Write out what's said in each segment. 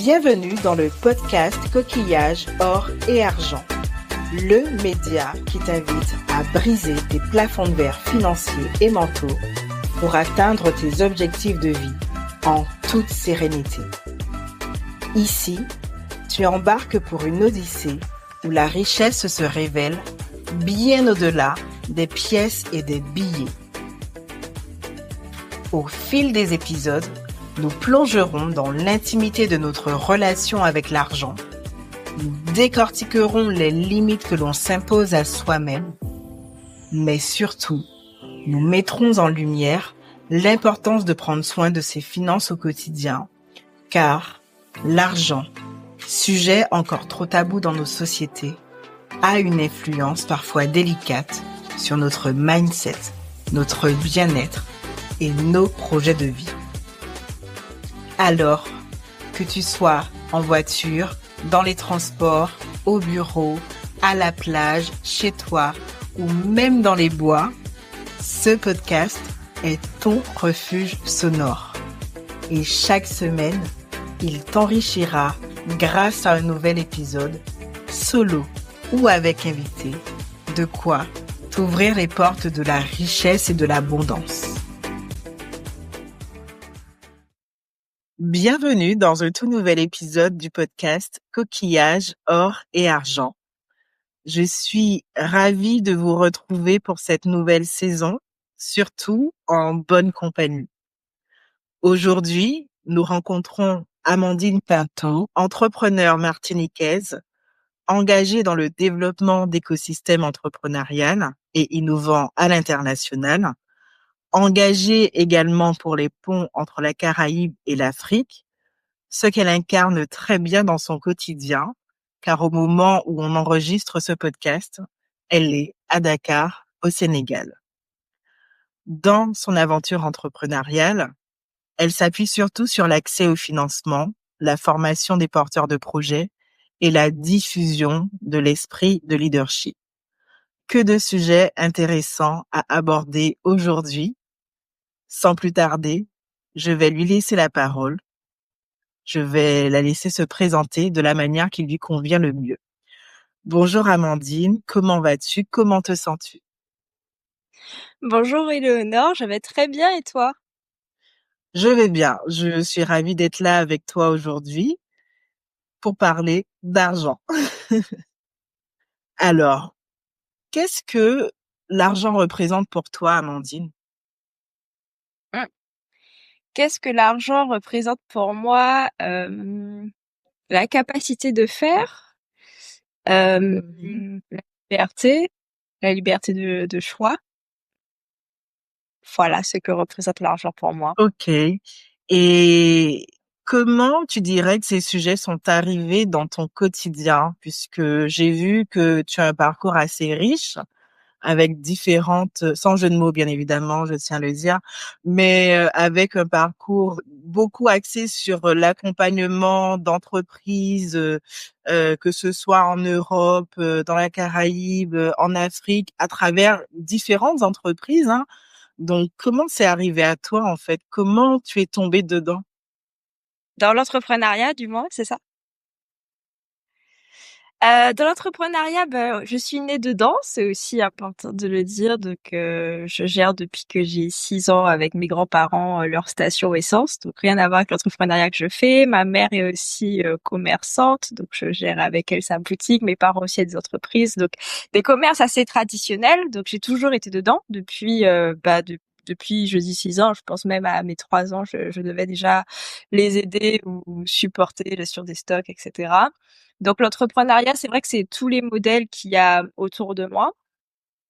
Bienvenue dans le podcast Coquillage Or et Argent, le média qui t'invite à briser tes plafonds de verre financiers et mentaux pour atteindre tes objectifs de vie en toute sérénité. Ici, tu embarques pour une odyssée où la richesse se révèle bien au-delà des pièces et des billets. Au fil des épisodes, nous plongerons dans l'intimité de notre relation avec l'argent. Nous décortiquerons les limites que l'on s'impose à soi-même. Mais surtout, nous mettrons en lumière l'importance de prendre soin de ses finances au quotidien, car l'argent, sujet encore trop tabou dans nos sociétés, a une influence parfois délicate sur notre mindset, notre bien-être et nos projets de vie. Alors, que tu sois en voiture, dans les transports, au bureau, à la plage, chez toi ou même dans les bois, ce podcast est ton refuge sonore. Et chaque semaine, il t'enrichira grâce à un nouvel épisode, solo ou avec invité, de quoi t'ouvrir les portes de la richesse et de l'abondance. Bienvenue dans un tout nouvel épisode du podcast Coquillage, Or et Argent. Je suis ravie de vous retrouver pour cette nouvelle saison, surtout en bonne compagnie. Aujourd'hui, nous rencontrons Amandine Pinto, entrepreneure martiniquaise, engagée dans le développement d'écosystèmes entrepreneurial et innovants à l'international, engagée également pour les ponts entre la Caraïbe et l'Afrique, ce qu'elle incarne très bien dans son quotidien, car au moment où on enregistre ce podcast, elle est à Dakar, au Sénégal. Dans son aventure entrepreneuriale, elle s'appuie surtout sur l'accès au financement, la formation des porteurs de projets et la diffusion de l'esprit de leadership. Que de sujets intéressants à aborder aujourd'hui. Sans plus tarder, je vais lui laisser la parole. Je vais la laisser se présenter de la manière qui lui convient le mieux. Bonjour Amandine, comment vas-tu? Comment te sens-tu? Bonjour Éléonore, je vais très bien et toi? Je vais bien. Je suis ravie d'être là avec toi aujourd'hui pour parler d'argent. Alors, qu'est-ce que l'argent représente pour toi, Amandine? Mmh. Qu'est-ce que l'argent représente pour moi? La capacité de faire, Oui. la liberté, la liberté de choix. Voilà ce que représente l'argent pour moi. Ok. Et comment tu dirais que ces sujets sont arrivés dans ton quotidien? Puisque j'ai vu que tu as un parcours assez riche, avec différentes, sans jeu de mots bien évidemment, je tiens à le dire, mais avec un parcours beaucoup axé sur l'accompagnement d'entreprises, que ce soit en Europe, dans la Caraïbe, en Afrique, à travers différentes entreprises, hein. Donc, comment c'est arrivé à toi en fait? Comment tu es tombée dedans? Dans l'entrepreneuriat du moins, c'est ça? Dans l'entrepreneuriat, je suis née dedans, c'est aussi important de le dire. Donc, je gère depuis que j'ai 6 ans avec mes grands-parents leur station essence. Donc, rien à voir avec l'entrepreneuriat que je fais. Ma mère est aussi commerçante, donc je gère avec elle sa boutique. Mes parents aussi ont des entreprises, donc des commerces assez traditionnels. Donc, j'ai toujours été dedans depuis, depuis, je dis 6 ans. Je pense même à mes 3 ans, je devais déjà les aider ou supporter la gestion des stocks, etc. Donc l'entrepreneuriat, c'est vrai que c'est tous les modèles qu'il y a autour de moi.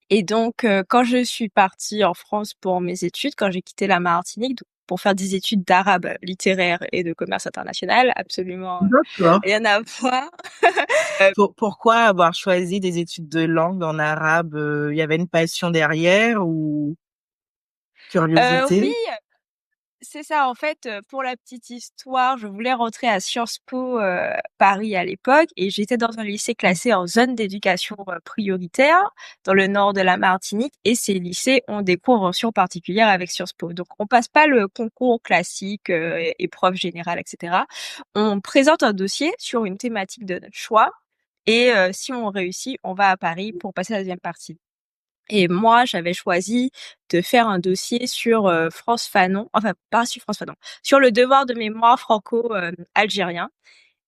Et donc, quand je suis partie en France pour mes études, quand j'ai quitté la Martinique, donc pour faire des études d'arabe littéraire et de commerce international, absolument D'accord. rien à voir. Pourquoi avoir choisi des études de langue en arabe? Il y avait une passion derrière ou Oui, curiosité? C'est ça, en fait, pour la petite histoire, je voulais rentrer à Sciences Po Paris à l'époque et j'étais dans un lycée classé en zone d'éducation prioritaire dans le nord de la Martinique et ces lycées ont des conventions particulières avec Sciences Po. Donc on passe pas le concours classique, épreuve générale, etc. On présente un dossier sur une thématique de notre choix et si on réussit, on va à Paris pour passer la deuxième partie. Et moi, j'avais choisi de faire un dossier sur France Fanon, enfin pas sur France Fanon, sur le devoir de mémoire franco-algérien.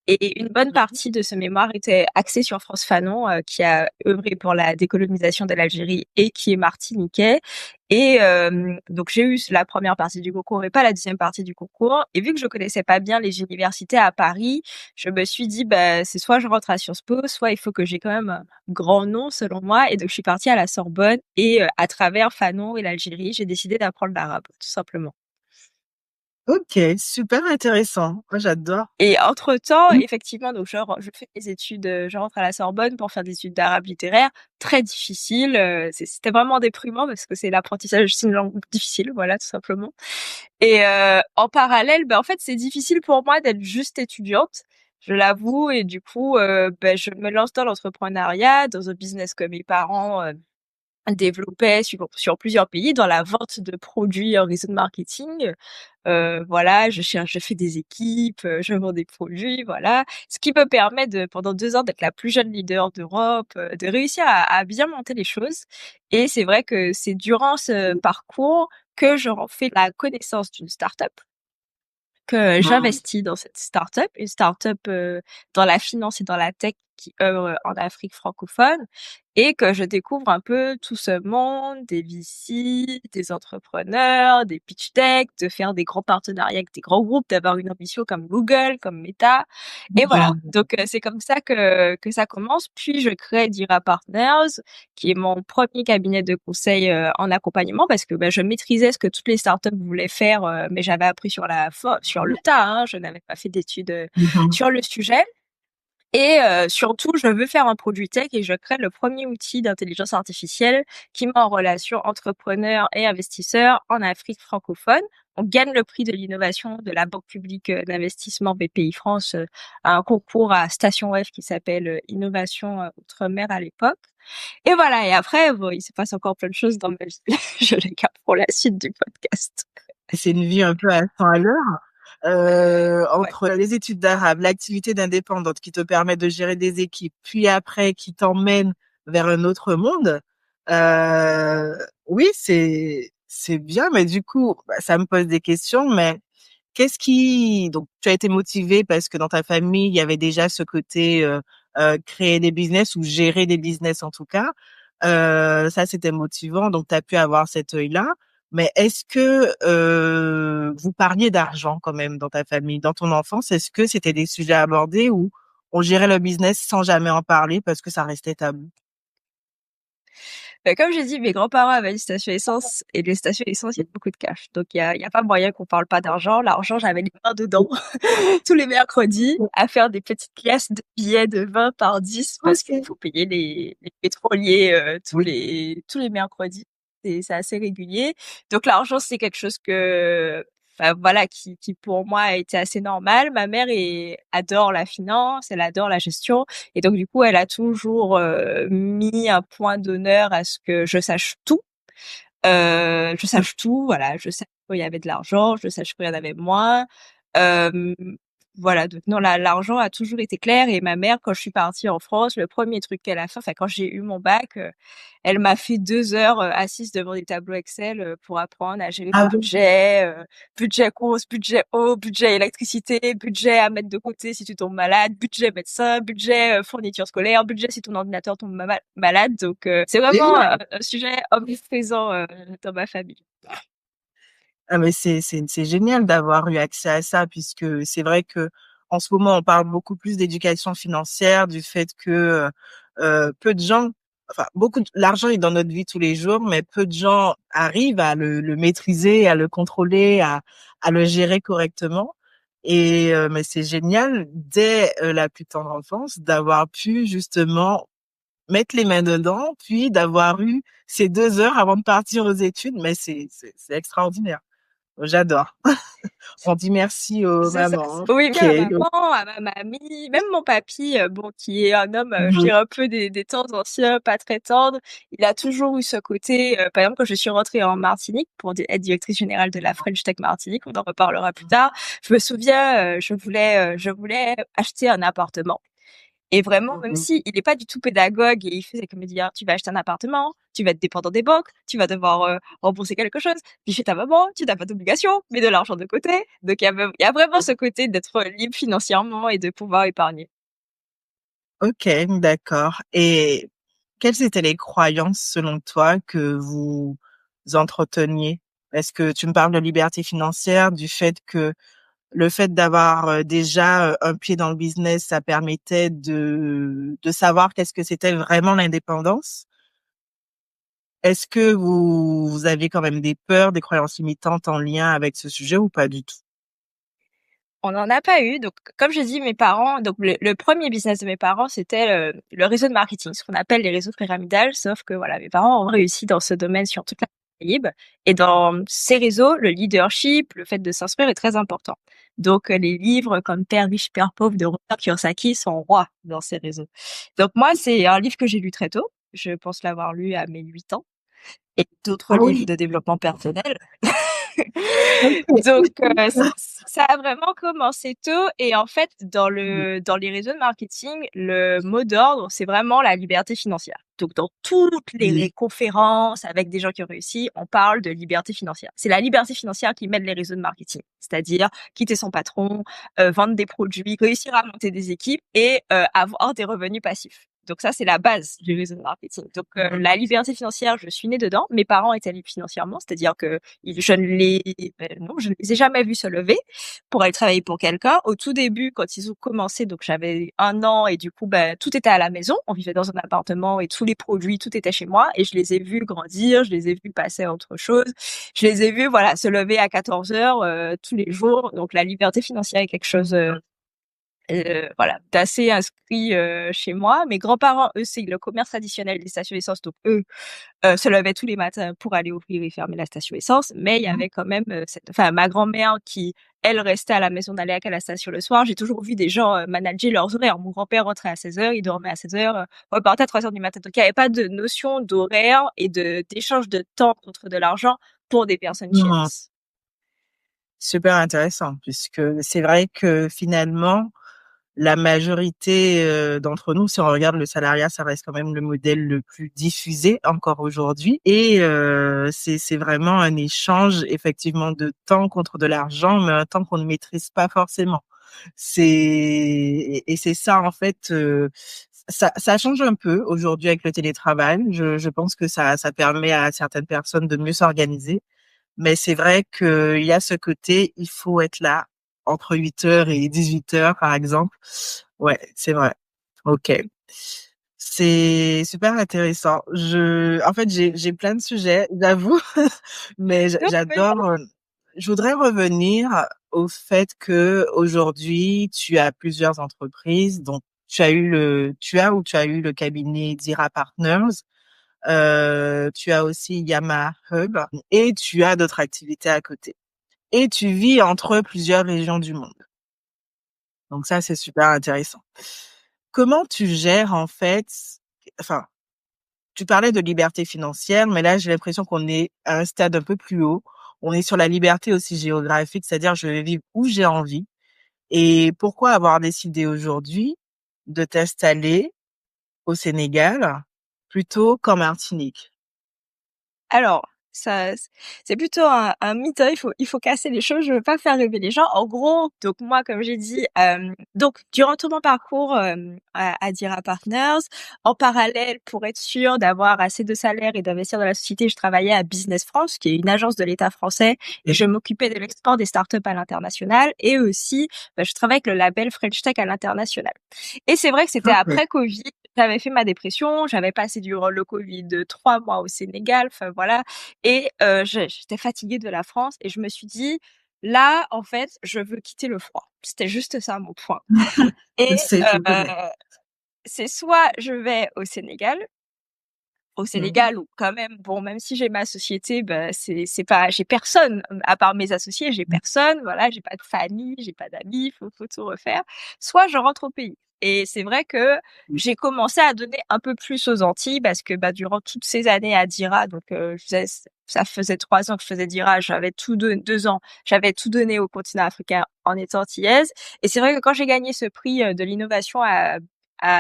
Et une bonne partie de ce mémoire était axée sur France Fanon, qui a œuvré pour la décolonisation de l'Algérie et qui est martiniquais. Et donc j'ai eu la première partie du concours et pas la deuxième partie du concours. Et vu que je connaissais pas bien les universités à Paris, je me suis dit bah c'est soit je rentre à Sciences Po, soit il faut que j'ai quand même un grand nom selon moi. Et donc je suis partie à la Sorbonne et à travers Fanon et l'Algérie, j'ai décidé d'apprendre l'arabe, tout simplement. OK, super intéressant. Moi, j'adore. Et entre-temps, effectivement, donc je fais des études, je rentre à la Sorbonne pour faire des études d'arabe littéraire, très difficile. C'était vraiment déprimant parce que c'est l'apprentissage, c'est une langue difficile, voilà, tout simplement. Et en parallèle, ben en fait, c'est difficile pour moi d'être juste étudiante, je l'avoue. Et du coup, ben je me lance dans l'entrepreneuriat, dans un business que mes parents développait sur plusieurs pays dans la vente de produits en réseau de marketing. Voilà, je fais des équipes, je vends des produits, voilà. Ce qui me permet de, pendant 2 ans, d'être la plus jeune leader d'Europe, de réussir à bien monter les choses. Et c'est vrai que c'est durant ce parcours que je fais la connaissance d'une start-up que j'investis dans cette start-up, une start-up dans la finance et dans la tech qui œuvre en Afrique francophone et que je découvre un peu tout ce monde des VC, des entrepreneurs, des pitch decks, de faire des grands partenariats avec des grands groupes, d'avoir une ambition comme Google, comme Meta. Et voilà. Donc c'est comme ça que ça commence. Puis je crée Dira Partners, qui est mon premier cabinet de conseil en accompagnement parce que je maîtrisais ce que toutes les startups voulaient faire, mais j'avais appris sur le tas. Hein, je n'avais pas fait d'études Mmh. sur le sujet. Et surtout, je veux faire un produit tech et je crée le premier outil d'intelligence artificielle qui met en relation entrepreneurs et investisseurs en Afrique francophone. On gagne le prix de l'innovation de la Banque publique d'investissement BPI France à un concours à Station F qui s'appelle Innovation Outre-mer à l'époque. Et voilà, et après, bon, il se passe encore plein de choses dans ma vie. Je les garde pour la suite du podcast. C'est une vie un peu à 100 à l'heure. Ouais. Entre les études d'arabe, l'activité d'indépendante qui te permet de gérer des équipes, puis après qui t'emmène vers un autre monde. Oui, c'est bien, mais du coup, ça me pose des questions. Mais qu'est-ce qui donc tu as été motivée parce que dans ta famille il y avait déjà ce côté créer des business ou gérer des business en tout cas. Ça c'était motivant, donc tu as pu avoir cet œil-là. Mais est-ce que vous parliez d'argent quand même dans ta famille, dans ton enfance? Est-ce que c'était des sujets abordés ou on gérait le business sans jamais en parler parce que ça restait tabou? Comme j'ai dit, mes grands-parents avaient une station essence et les stations essence, il y a beaucoup de cash. Donc il y a pas moyen qu'on parle pas d'argent. L'argent, j'avais les mains dedans tous les mercredis à faire des petites pièces de billets de 20 par 10 parce qu'il OK. faut payer les pétroliers Oui. tous les mercredis. C'est assez régulier. Donc l'argent, c'est quelque chose que enfin voilà qui pour moi a été assez normal. Ma mère adore la finance, elle adore la gestion et donc du coup, elle a toujours mis un point d'honneur à ce que je sache tout. Je sache tout, voilà, je sache quand il y avait de l'argent, je sache quand il y en avait moins. Euh, voilà, donc non, l'argent a toujours été clair et ma mère, quand je suis partie en France, le premier truc qu'elle a fait, enfin quand j'ai eu mon bac, elle m'a fait 2 heures assise devant des tableaux Excel pour apprendre à gérer le Ah oui. budget, budget course, budget eau, budget électricité, budget à mettre de côté si tu tombes malade, budget médecin, budget fourniture scolaire, budget si ton ordinateur tombe malade. Donc c'est vraiment un sujet omniprésent dans ma famille. Ah mais c'est génial d'avoir eu accès à ça puisque c'est vrai que en ce moment on parle beaucoup plus d'éducation financière, du fait que peu de gens, enfin l'argent est dans notre vie tous les jours, mais peu de gens arrivent à le maîtriser, à le contrôler, à le gérer correctement. Et mais c'est génial dès la plus tendre enfance d'avoir pu justement mettre les mains dedans, puis d'avoir eu ces 2 heures avant de partir aux études. Mais c'est extraordinaire. J'adore. On dit merci aux mamans. Oui, OK. bien à maman, à ma mamie, même mon papy, bon, qui est un homme, je Mmh. dirais un peu des temps anciens, pas très tendre. Il a toujours eu ce côté, par exemple, quand je suis rentrée en Martinique pour être directrice générale de la French Tech Martinique, on en reparlera plus tard. Je me souviens, je voulais acheter un appartement. Et vraiment, Mmh même mh. si il est pas du tout pédagogue et il faisait que me dire: «Tu vas acheter un appartement, tu vas être dépendant des banques, tu vas devoir, rembourser quelque chose. Puis chez ta maman, tu n'as pas d'obligation, mets de l'argent de côté». Donc il y a vraiment ce côté d'être libre financièrement et de pouvoir épargner. OK, d'accord, et quelles étaient les croyances selon toi que vous entreteniez? Est-ce que tu me parles de liberté financière, du fait que le fait d'avoir, déjà, un pied dans le business, ça permettait de savoir qu'est-ce que c'était vraiment l'indépendance? Est-ce que vous avez quand même des peurs, des croyances limitantes en lien avec ce sujet ou pas du tout? On n'en a pas eu, donc comme je dis, mes parents, donc le 1er business de mes parents, c'était le réseau de marketing, ce qu'on appelle les réseaux pyramidales, sauf que voilà, mes parents ont réussi dans ce domaine sur toute la Caraïbe, et dans ces réseaux, le leadership, le fait de s'instruire est très important. Donc les livres comme Père riche, Père pauvre de Robert Kiyosaki sont rois dans ces réseaux. Donc moi, c'est un livre que j'ai lu très tôt, je pense l'avoir lu à mes 8 ans, et d'autres Ah livres oui, de développement personnel. OK. Donc ça a vraiment commencé tôt, et en fait dans les réseaux de marketing, le mot d'ordre, c'est vraiment la liberté financière. Donc dans toutes les Oui. conférences avec des gens qui ont réussi, on parle de liberté financière. C'est la liberté financière qui mène les réseaux de marketing, c'est-à-dire quitter son patron, vendre des produits, réussir à monter des équipes et avoir des revenus passifs. Donc ça, c'est la base du réseau de marketing. Donc la liberté financière, je suis née dedans. Mes parents étaient libres financièrement, c'est-à-dire que non, je ne les ai jamais vus se lever pour aller travailler pour quelqu'un. Au tout début, quand ils ont commencé, donc j'avais 1 an, et du coup, tout était à la maison. On vivait dans un appartement et tous les produits, tout était chez moi, et je les ai vus grandir, je les ai vus passer à autre chose. Je les ai vus, voilà, se lever à 14 heures, tous les jours. Donc la liberté financière est quelque chose, voilà, d'assez inscrit, chez moi. Mes grands-parents, eux, c'est le commerce traditionnel des stations essence, donc eux, se levaient tous les matins pour aller ouvrir et fermer la station essence. Mais il y avait quand même, ma grand-mère qui, elle, restait à la maison, n'allait qu'à la station le soir. J'ai toujours vu des gens, manager leurs horaires. Mon grand-père rentrait à 16 heures, il dormait à 16 heures, repartait à 3 heures du matin. Donc il y avait pas de notion d'horaire et d'échange de temps contre de l'argent pour des personnes Mmh. tierces. Super intéressant, puisque c'est vrai que finalement, la majorité, d'entre nous, si on regarde le salariat, ça reste quand même le modèle le plus diffusé encore aujourd'hui, et c'est vraiment un échange effectivement de temps contre de l'argent, mais un temps qu'on ne maîtrise pas forcément. C'est et c'est ça en fait, ça change un peu aujourd'hui avec le télétravail. Je pense que ça permet à certaines personnes de mieux s'organiser, mais c'est vrai qu'il y a ce côté, il faut être là entre 8 heures et 18 heures, par exemple. Ouais, c'est vrai. OK. C'est super intéressant. En fait, j'ai plein de sujets, j'avoue, mais Donc j'adore, je voudrais revenir au fait que aujourd'hui, tu as plusieurs entreprises. Donc tu as eu le cabinet Dira Partners. Tu as aussi Yamaha Hub et tu as d'autres activités à côté. Et tu vis entre plusieurs régions du monde. Donc ça, c'est super intéressant. Comment tu gères en fait, enfin, tu parlais de liberté financière, mais là, j'ai l'impression qu'on est à un stade un peu plus haut. On est sur la liberté aussi géographique, c'est-à-dire je vais vivre où j'ai envie. Et pourquoi avoir décidé aujourd'hui de t'installer au Sénégal plutôt qu'en Martinique? Alors, ça, c'est plutôt un mythe, hein, il faut casser les choses, je veux pas faire rêver les gens. En gros, donc moi, comme j'ai dit, donc durant tout mon parcours, à Dira Partners, en parallèle, pour être sûre d'avoir assez de salaire et d'investir dans la société, je travaillais à Business France, qui est une agence de l'État français, et je m'occupais de l'export des startups à l'international, et aussi, je travaille avec le label French Tech à l'international. Et c'est vrai que c'était OK. après Covid, j'avais fait ma dépression, j'avais passé durant le Covid 3 mois au Sénégal, enfin voilà, et j'étais fatiguée de la France, et je me suis dit: «Là, en fait, je veux quitter le froid». C'était juste ça mon point, et Je sais, je connais. c'est soit je vais au Sénégal, au Mhm. Sénégal où quand même, bon, même si j'ai ma société, bah, c'est pas, j'ai personne, à part mes associés, j'ai personne, voilà, j'ai pas de famille, j'ai pas d'amis, faut tout refaire. Soit je rentre au pays. Et c'est vrai que j'ai commencé à donner un peu plus aux Antilles parce que, bah, durant toutes ces années à Dira, donc, ça faisait 3 ans que je faisais Dira, j'avais tout donné, 2 ans, j'avais tout donné au continent africain en étant antillaise. Et c'est vrai que quand j'ai gagné ce prix de l'innovation à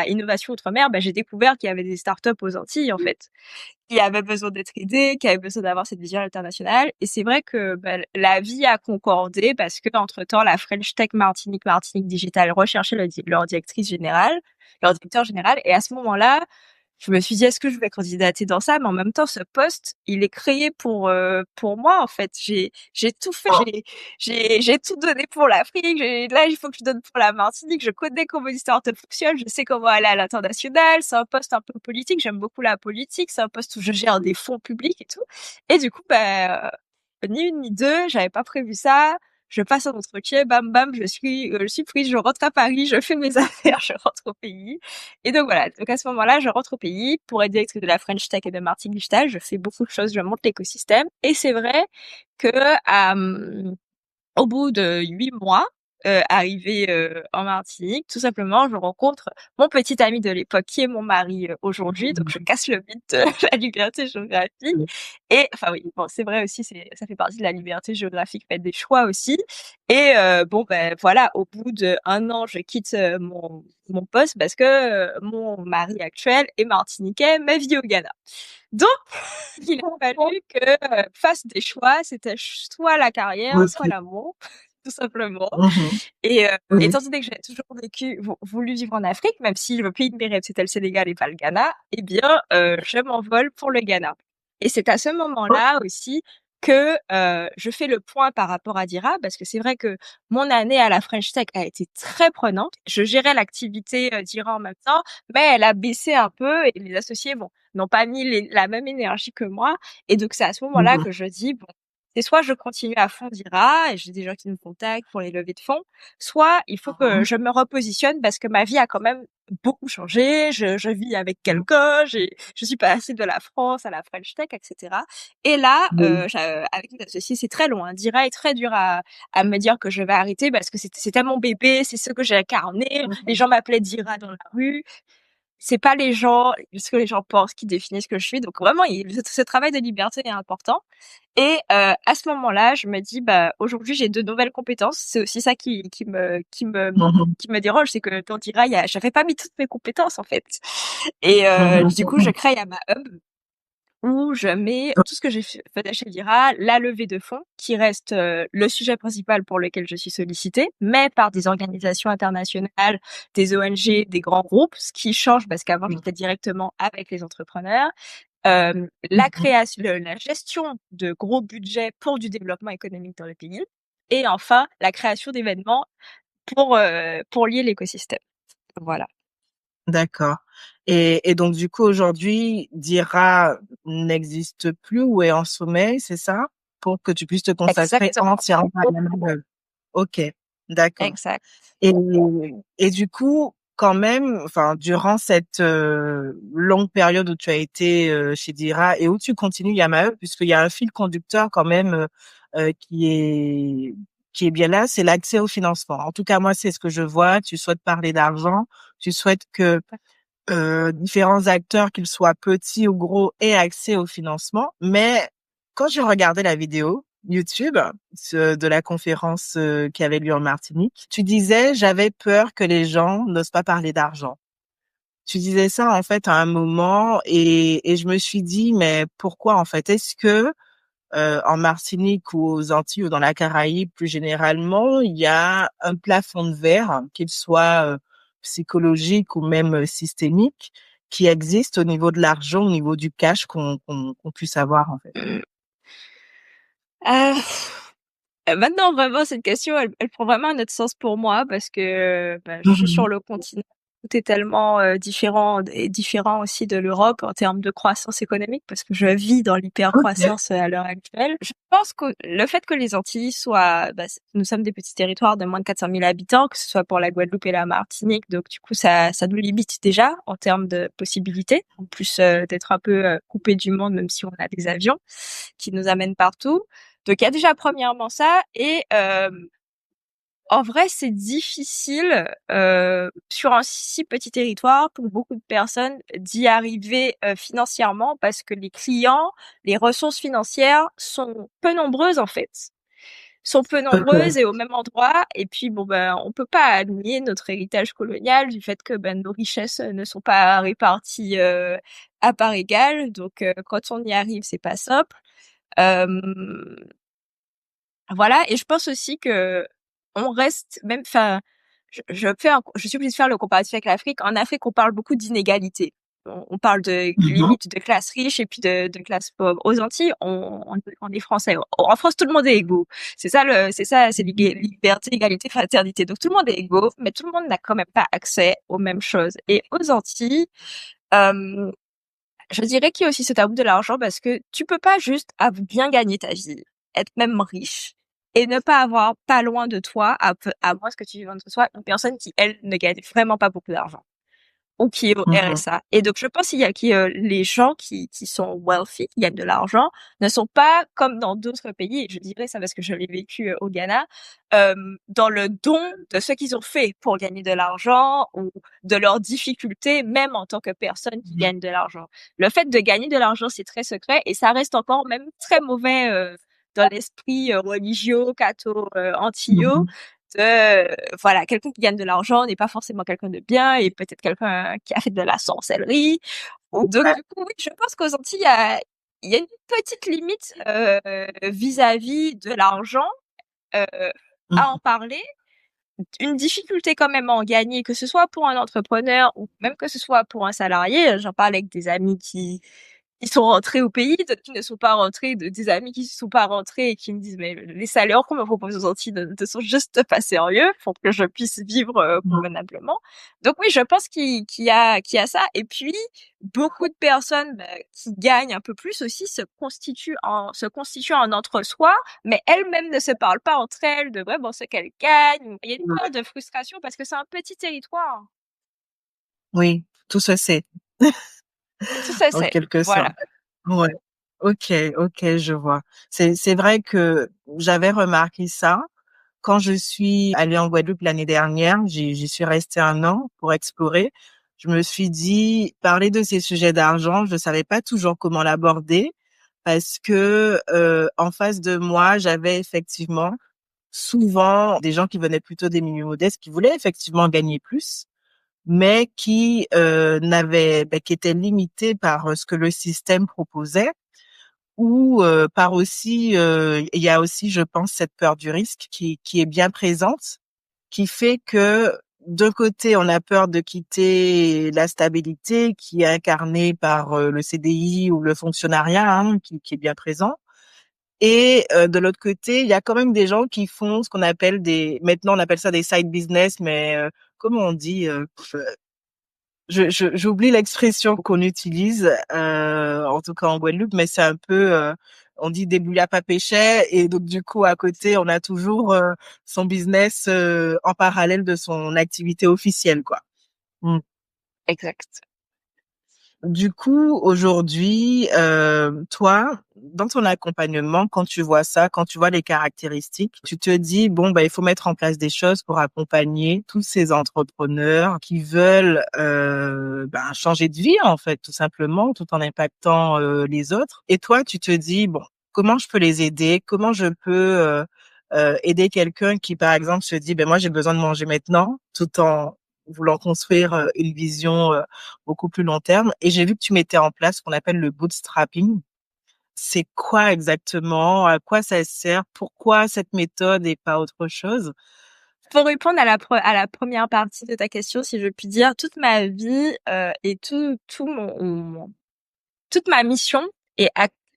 Innovation Outre-mer, bah, j'ai découvert qu'il y avait des startups aux Antilles, en fait, qui avaient besoin d'être aidées, qui avaient besoin d'avoir cette vision internationale. Et c'est vrai que bah, la vie a concordé parce que entre-temps, la French Tech Martinique Digital recherchait leur directrice générale, leur directeur général. Et à ce moment-là, je me suis dit, est-ce que je vais candidater dans ça? Mais en même temps, ce poste, il est créé pour moi, en fait. J'ai tout fait, j'ai tout donné pour l'Afrique. Là, il faut que je donne pour la Martinique. Je connais comment une startup fonctionne. Je sais comment aller à l'international. C'est un poste un peu politique. J'aime beaucoup la politique. C'est un poste où je gère des fonds publics et tout. Et du coup, bah, ni une ni deux, j'avais pas prévu ça. Je passe un entretien, bam bam, je suis prise, je rentre à Paris, je fais mes affaires, je rentre au pays. Et donc voilà, donc à ce moment-là, je rentre au pays pour être directrice de la French Tech et de Martin Digital. Je fais beaucoup de choses, je monte l'écosystème. Et c'est vrai que au bout de 8 mois, arrivée en Martinique, tout simplement, je rencontre mon petit ami de l'époque qui est mon mari aujourd'hui. Donc je casse le mythe de la liberté géographique. Et enfin oui, bon, c'est vrai aussi, ça fait partie de la liberté géographique, faites des choix aussi. Et bon ben voilà, au bout d'1 an, je quitte mon poste parce que mon mari actuel est martiniquais, mais vit au Ghana. Donc il a fallu que fasse des choix. C'était soit la carrière, soit Ok. l'amour, tout simplement. Mhm. Et étant donné que j'ai toujours voulu vivre en Afrique, même si le pays de mes rêves c'était le Sénégal et pas le Ghana, eh bien, je m'envole pour le Ghana. Et c'est à ce moment-là aussi que je fais le point par rapport à Dira, parce que c'est vrai que mon année à la French Tech a été très prenante. Je gérais l'activité Dira en même temps, mais elle a baissé un peu et les associés, bon, n'ont pas mis la même énergie que moi. Et donc c'est à ce moment-là Mhm. que je dis, bon, c'est soit je continue à fond Dira et j'ai des gens qui me contactent pour les levées de fonds, soit il faut que je me repositionne parce que ma vie a quand même beaucoup changé. Je vis avec Mhm. quelqu'un, je suis passée de la France à la French Tech, etc. Et là, Oui. avec mes associés, c'est très long. Hein. Dira est très dur à me dire que je vais arrêter parce que c'était mon bébé, c'est ce que j'ai incarné. Les gens m'appelaient Dira dans la rue. C'est pas ce que les gens pensent qui définissent ce que je suis. Donc vraiment, ce travail de liberté est important. Et à ce moment-là, je me dis, bah aujourd'hui j'ai de nouvelles compétences. C'est aussi ça Mhm. qui me dérange, c'est que dans Dira, j'avais pas mis toutes mes compétences en fait. Et Mhm. du coup, je crée Yama Hub où je mets tout ce que j'ai fait chez Dira, la levée de fonds, qui reste le sujet principal pour lequel je suis sollicitée, mais par des organisations internationales, des ONG, des grands groupes, ce qui change parce qu'avant j'étais directement avec les entrepreneurs. La Mhm. création, la gestion de gros budgets pour du développement économique dans le pays, et enfin la création d'événements pour lier l'écosystème. Voilà. D'accord. Et donc, du coup, aujourd'hui, Dira n'existe plus ou est en sommeil, c'est ça? Pour que tu puisses te consacrer Exactement. entièrement à la nouvelle. Ok, d'accord. Exact. Et, et du coup, quand même, enfin, durant cette longue période où tu as été chez Dira et où tu continues Yamaha, puisqu'il y a un fil conducteur quand même qui est bien là, c'est l'accès au financement. En tout cas, moi, c'est ce que je vois. Tu souhaites parler d'argent, tu souhaites que différents acteurs, qu'ils soient petits ou gros, aient accès au financement. Mais quand j'ai regardé la vidéo YouTube de la conférence qui avait lieu en Martinique, tu disais, j'avais peur que les gens n'osent pas parler d'argent. Tu disais ça en fait à un moment et je me suis dit, mais pourquoi en fait? Est-ce que en Martinique ou aux Antilles ou dans la Caraïbe plus généralement, il y a un plafond de verre, qu'il soit psychologique ou même systémique, qui existe au niveau de l'argent, au niveau du cash qu'on puisse avoir en fait. Euh, Maintenant, vraiment, cette question, elle prend vraiment un autre sens pour moi parce que bah, je suis sur Mhm. le continent. tout est tellement différent et différent aussi de l'Europe en termes de croissance économique parce que je vis dans Ok. l'hypercroissance à l'heure actuelle. Je pense que le fait que les Antilles soient, nous sommes des petits territoires de moins de 400 000 habitants, que ce soit pour la Guadeloupe et la Martinique, donc du coup ça nous limite déjà en termes de possibilités, en plus d'être un peu coupé du monde, même si on a des avions qui nous amènent partout. Donc il y a déjà premièrement ça et en vrai, c'est difficile sur un si petit territoire pour beaucoup de personnes d'y arriver financièrement parce que les clients, les ressources financières sont peu nombreuses en fait, sont peu nombreuses Ok. et au même endroit. Et puis bon ben, on peut pas nier notre héritage colonial du fait que ben nos richesses ne sont pas réparties à part égale. Donc quand on y arrive, c'est pas simple. Euh, voilà, et je pense aussi que on reste même, enfin, je suis obligée de faire le comparatif avec l'Afrique. En Afrique, on parle beaucoup d'inégalités. On parle de Mhm. limite de classe riche et puis de classe pauvre. Aux Antilles, on est français. En France, tout le monde est égaux. C'est ça, c'est liberté, égalité, fraternité. Donc tout le monde est égaux, mais tout le monde n'a quand même pas accès aux mêmes choses. Et aux Antilles, euh, je dirais qu'il y a aussi ce tabou de l'argent parce que tu peux pas juste bien gagner ta vie, être même riche et ne pas avoir pas loin de toi, à moins que tu vives entre toi, une personne qui, elle, ne gagne vraiment pas beaucoup d'argent ou qui est au Mhm. RSA. Et donc, je pense qu'il les gens qui sont wealthy, qui gagnent de l'argent, ne sont pas comme dans d'autres pays, et je dirais ça parce que je l'ai vécu au Ghana, euh, dans le don de ce qu'ils ont fait pour gagner de l'argent ou de leurs difficultés, même en tant que personne qui Mhm. gagne de l'argent. Le fait de gagner de l'argent, c'est très secret et ça reste encore même très mauvais dans l'esprit religieux, catho, antillot, Mhm. voilà, quelqu'un qui gagne de l'argent n'est pas forcément quelqu'un de bien et peut-être quelqu'un qui a fait de la sorcellerie. Donc Ouais. du coup, oui, je pense qu'aux Antilles, il y a une petite limite vis-à-vis de l'argent euh, à en Mhm. parler, une difficulté quand même à en gagner, que ce soit pour un entrepreneur ou même que ce soit pour un salarié. J'en parle avec des amis qui sont rentrés au pays, d'autres qui ne sont pas rentrés, des amis qui ne sont pas rentrés et qui me disent mais les salaires qu'on me propose aux Antilles ne sont juste pas sérieux pour que je puisse vivre convenablement. Donc oui, je pense qu'il y a ça. Et puis beaucoup de personnes qui gagnent un peu plus aussi se constituent en entre-soi, mais elles-mêmes ne se parlent pas entre elles de vraiment ce qu'elles gagnent. Il y a une part Ouais. de frustration parce que c'est un petit territoire. Oui, tout ça c'est Tout ça en c'est, quelque voilà. sorte. Ouais. Ok, ok, je vois. C'est vrai que j'avais remarqué ça quand je suis allée en Guadeloupe l'année dernière. J'y suis restée un an pour explorer. Je me suis dit, parler de ces sujets d'argent, je savais pas toujours comment l'aborder parce que en face de moi, j'avais effectivement souvent des gens qui venaient plutôt des milieux modestes, qui voulaient effectivement gagner plus, mais qui étaient limités par ce que le système proposait ou par aussi, il y a aussi, je pense, cette peur du risque qui est bien présente, qui fait que d'un côté, on a peur de quitter la stabilité qui est incarnée par le CDI ou le fonctionnariat, hein, qui est bien présent. Et de l'autre côté, il y a quand même des gens qui font ce qu'on appelle maintenant on appelle ça des side business, mais comment on dit, j'oublie l'expression qu'on utilise, en tout cas en Guadeloupe, mais c'est un peu, on dit débouillé à pas péché, et donc du coup à côté on a toujours son business en parallèle de son activité officielle, quoi. Mm. Exact. Du coup, aujourd'hui, toi, dans ton accompagnement, quand tu vois ça, quand tu vois les caractéristiques, tu te dis, bon, bah, il faut mettre en place des choses pour accompagner tous ces entrepreneurs qui veulent ben, changer de vie, en fait, tout simplement, tout en impactant les autres. Et toi, tu te dis, bon, comment je peux les aider? Comment je peux aider quelqu'un qui, par exemple, se dit, ben moi, j'ai besoin de manger maintenant, tout en voulant construire une vision beaucoup plus long terme. Et j'ai vu que tu mettais en place ce qu'on appelle le bootstrapping. C'est quoi exactement? À quoi ça sert? Pourquoi cette méthode et pas autre chose? Pour répondre à à la première partie de ta question, si je puis dire, toute ma vie et toute ma mission est,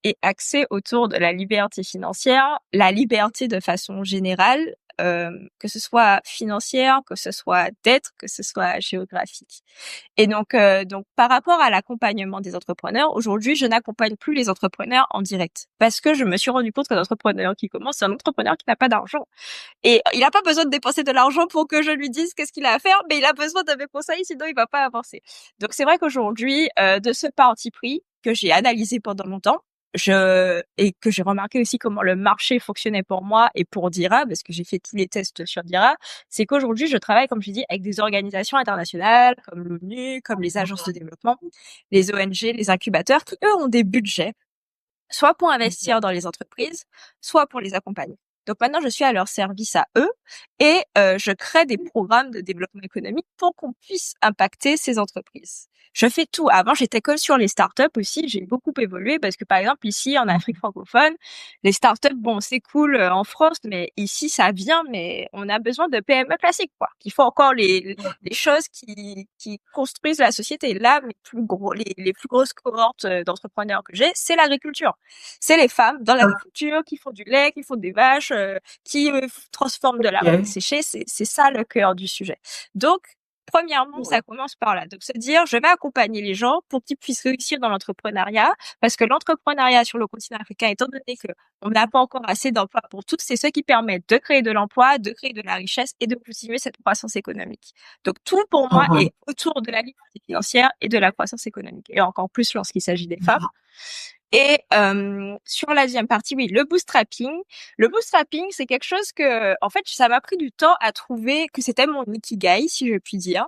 est axée autour de la liberté financière, la liberté de façon générale, que ce soit financière, que ce soit dette, que ce soit géographique. Et donc par rapport à l'accompagnement des entrepreneurs, aujourd'hui, je n'accompagne plus les entrepreneurs en direct parce que je me suis rendu compte qu'un entrepreneur qui commence, c'est un entrepreneur qui n'a pas d'argent. Et il n'a pas besoin de dépenser de l'argent pour que je lui dise qu'est-ce qu'il a à faire, mais il a besoin de mes conseils, sinon il va pas avancer. Donc c'est vrai qu'aujourd'hui, de ce parti pris que j'ai analysé pendant longtemps, et que j'ai remarqué aussi comment le marché fonctionnait pour moi et pour Dira, parce que j'ai fait tous les tests sur Dira, c'est qu'aujourd'hui je travaille, comme je dis, avec des organisations internationales comme l'ONU, comme les agences de développement, les ONG, les incubateurs, qui eux ont des budgets soit pour investir dans les entreprises, soit pour les accompagner. Donc maintenant, je suis à leur service à eux et je crée des programmes de développement économique pour qu'on puisse impacter ces entreprises. Je fais tout. Avant, j'étais que sur les startups aussi. J'ai beaucoup évolué parce que, par exemple, ici, en Afrique francophone, les startups, bon, c'est cool en France, mais ici, ça vient, mais on a besoin de PME classiques, quoi. Il faut encore les choses qui construisent la société. Là, les plus grosses cohortes d'entrepreneurs que j'ai, c'est l'agriculture. C'est les femmes dans l'agriculture qui font du lait, qui font des vaches, qui transforment de la Ok. paille séchée. C'est ça le cœur du sujet. Donc, premièrement, ça commence par là. Donc, se dire, je vais accompagner les gens pour qu'ils puissent réussir dans l'entrepreneuriat, parce que l'entrepreneuriat sur le continent africain, étant donné que on n'a pas encore assez d'emplois pour tous, c'est ce qui permet de créer de l'emploi, de créer de la richesse et de continuer cette croissance économique. Donc, tout pour moi est autour de la liberté financière et de la croissance économique. Et encore plus lorsqu'il s'agit des femmes. Et sur la deuxième partie, oui, le bootstrapping. Le bootstrapping, c'est quelque chose que, en fait, ça m'a pris du temps à trouver que c'était mon ikigai, si je puis dire.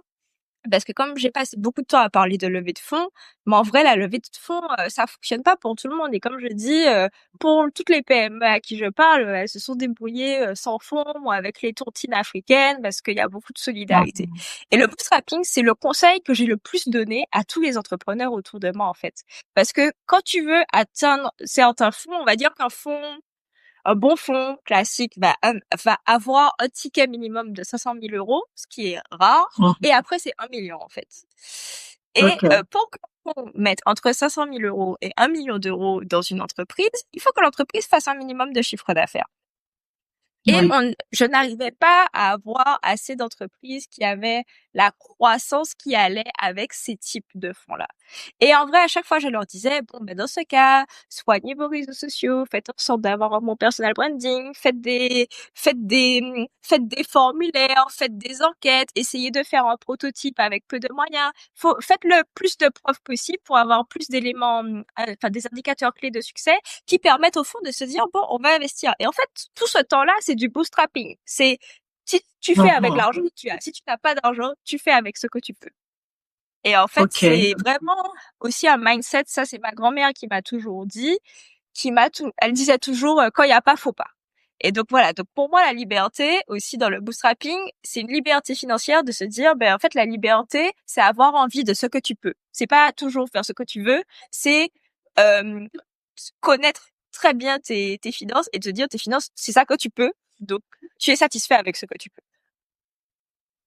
Parce que comme j'ai passé beaucoup de temps à parler de levée de fonds, mais en vrai, la levée de fonds, ça fonctionne pas pour tout le monde. Et comme je dis, pour toutes les PME à qui je parle, elles se sont débrouillées sans fonds ou avec les tontines africaines parce qu'il y a beaucoup de solidarité. Et le bootstrapping, c'est le conseil que j'ai le plus donné à tous les entrepreneurs autour de moi, en fait. Parce que quand tu veux atteindre certains fonds, on va dire qu'un bon fonds classique va avoir un ticket minimum de 500 000 euros, ce qui est rare, et après c'est 1 million en fait. Et pour qu'on mette entre 500 000 euros et 1 million d'euros dans une entreprise, il faut que l'entreprise fasse un minimum de chiffre d'affaires. Et je n'arrivais pas à avoir assez d'entreprises qui avaient la croissance qui allait avec ces types de fonds-là. Et en vrai, à chaque fois, je leur disais, bon, ben, dans ce cas, soignez vos réseaux sociaux, faites en sorte d'avoir un bon personal branding, faites des formulaires, faites des enquêtes, essayez de faire un prototype avec peu de moyens. Faites le plus de preuves possible pour avoir plus d'éléments, des indicateurs clés de succès qui permettent au fond de se dire, bon, on va investir. Et en fait, tout ce temps-là, c'est du bootstrapping. C'est, si tu fais avec l'argent que tu as, si tu n'as pas d'argent, tu fais avec ce que tu peux. Et en fait, c'est vraiment aussi un mindset. Ça, c'est ma grand-mère qui m'a toujours dit, elle disait toujours, quand il y a pas, faut pas. Et donc voilà. Donc pour moi, la liberté aussi dans le bootstrapping, c'est une liberté financière de se dire, ben en fait, la liberté, c'est avoir envie de ce que tu peux. C'est pas toujours faire ce que tu veux. C'est connaître très bien tes finances et te dire tes finances, c'est ça que tu peux. Donc tu es satisfait avec ce que tu peux.